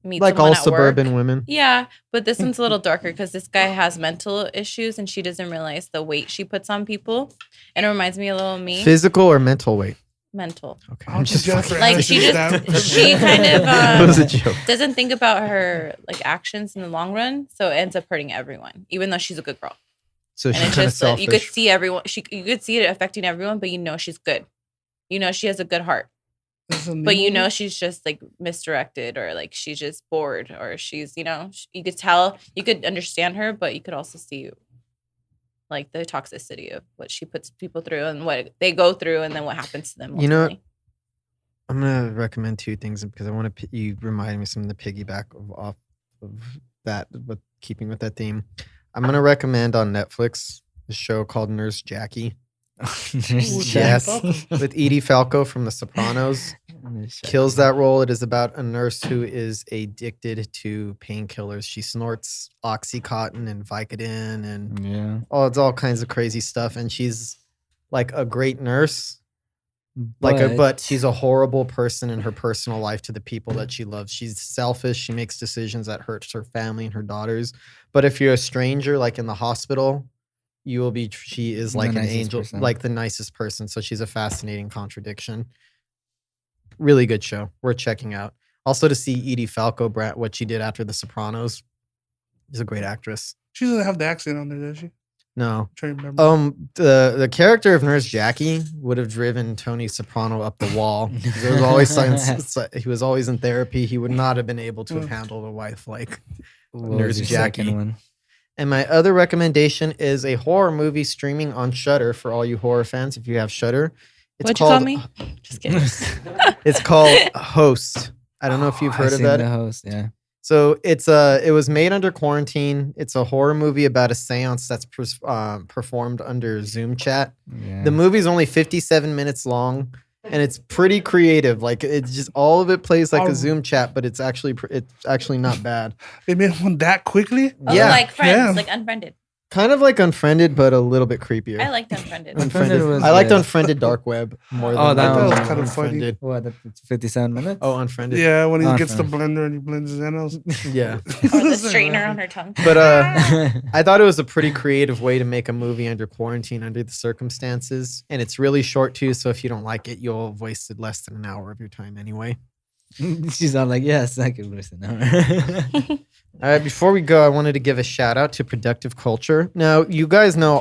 meets Like someone all at suburban work. women. Yeah, but this one's a little darker because this guy has mental issues, and she doesn't realize the weight she puts on people. And it reminds me a little of me. Physical or mental weight? Mental. Okay. I I'm don't just think Jennifer Like, Aniston she is just- that- she kind of, It was a joke. Doesn't think about her like actions in the long run, so it ends up hurting everyone, even though she's a good girl. So And she's it's kind of just that you could selfish. see everyone. You could see it affecting everyone, but you know she's good. You know she has a good heart. This is a new But you know movie? she's just like misdirected, or like she's just bored, or she's, you could tell, you could understand her, but you could also see like the toxicity of what she puts people through and what they go through, and then what happens to them. You know, ultimately. I'm gonna recommend 2 things because I want to. You remind me something to piggyback off of that, but keeping with that theme. I'm gonna recommend on Netflix a show called Nurse Jackie. Yes, with Edie Falco from The Sopranos. Kills that role. It is about a nurse who is addicted to painkillers. She snorts Oxycontin and Vicodin and Yeah. it's all kinds of crazy stuff. And she's like a great nurse, but she's a horrible person in her personal life to the people that she loves. She's selfish. She makes decisions that hurts her family and her daughters. But if you're a stranger, like in the hospital, she is The like an nicest angel, person. like the nicest person. So she's a fascinating contradiction. Really good show. Worth checking out. Also to see Edie Falco, what she did after The Sopranos. She's a great actress. She doesn't have the accent on there, does she? No. trying to remember. The character of Nurse Jackie would have driven Tony Soprano up the wall. There was always he was always in therapy. He would not have been able to have handled a wife like What Nurse was your Jackie. second one? And my other recommendation is a horror movie streaming on Shudder for all you horror fans. If you have Shudder, What'd you call me? Just kidding. It's called Host. I don't know if you've I've heard of seen that. The host, yeah. So it was made under quarantine. It's a horror movie about a seance that's performed under Zoom chat. Yeah. The movie's only 57 minutes long, and it's pretty creative. Like it's just all of it plays like Oh. a Zoom chat, but it's actually not bad. They made one that quickly. Oh, Yeah. like friends, Yeah. like unfriended. Kind of like Unfriended, but a little bit creepier. I liked unfriended. Unfriended was I liked good. Unfriended Dark Web more than Oh, that was Unfriended. kind of funny. Unfriended. What? That's 57 minutes. Oh, Unfriended. Yeah, when he Oh, gets the okay. blender and he blends his nails. Yeah. Or the straightener on her tongue. But I thought it was a pretty creative way to make a movie under quarantine under the circumstances, and it's really short too. So if you don't like it, you'll have wasted less than an hour of your time anyway. She's all like, yes, I can listen. All right, before we go, I wanted to give a shout out to Productive Culture. Now, you guys know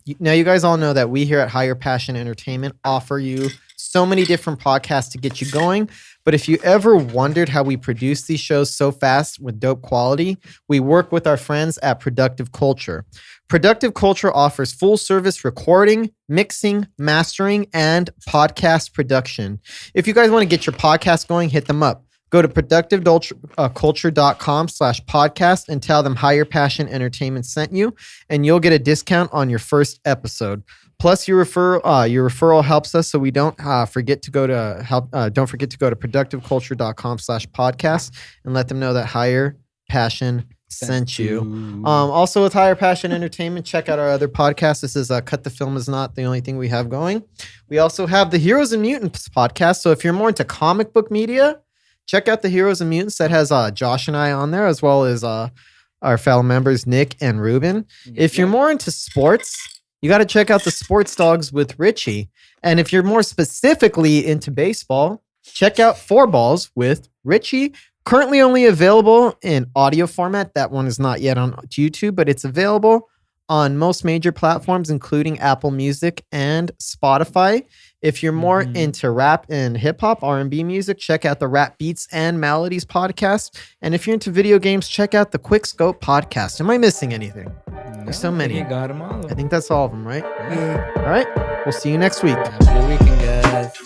you guys all know that we here at Higher Passion Entertainment offer you so many different podcasts to get you going. But if you ever wondered how we produce these shows so fast with dope quality, we work with our friends at Productive Culture. Productive Culture offers full service recording, mixing, mastering, and podcast production. If you guys want to get your podcast going, hit them up. Go to productiveculture.com/podcast and tell them Higher Passion Entertainment sent you, and you'll get a discount on your first episode. Plus, your referral helps us, so we don't forget to go to productiveculture.com/podcast and let them know that Higher Passion sent you. Also, with Higher Passion Entertainment, check out our other podcast. This is Cut the Film is not the only thing we have going. We also have the Heroes and Mutants podcast. So if you're more into comic book media, check out the Heroes and Mutants that has Josh and I on there, as well as our fellow members, Nick and Ruben. If you're more into sports, you got to check out the Sports Dogs with Richie. And if you're more specifically into baseball, check out Four Balls with Richie. Currently only available in audio format. That one is not yet on YouTube, but it's available on most major platforms, including Apple Music and Spotify. If you're more into rap and hip hop, R&B music, check out the Rap Beats and Melodies podcast. And if you're into video games, check out the Quick Scope podcast. Am I missing anything? There's so many. You got them all. I think that's all of them, right? Yeah. All right. We'll see you next week. Have a good weekend, guys.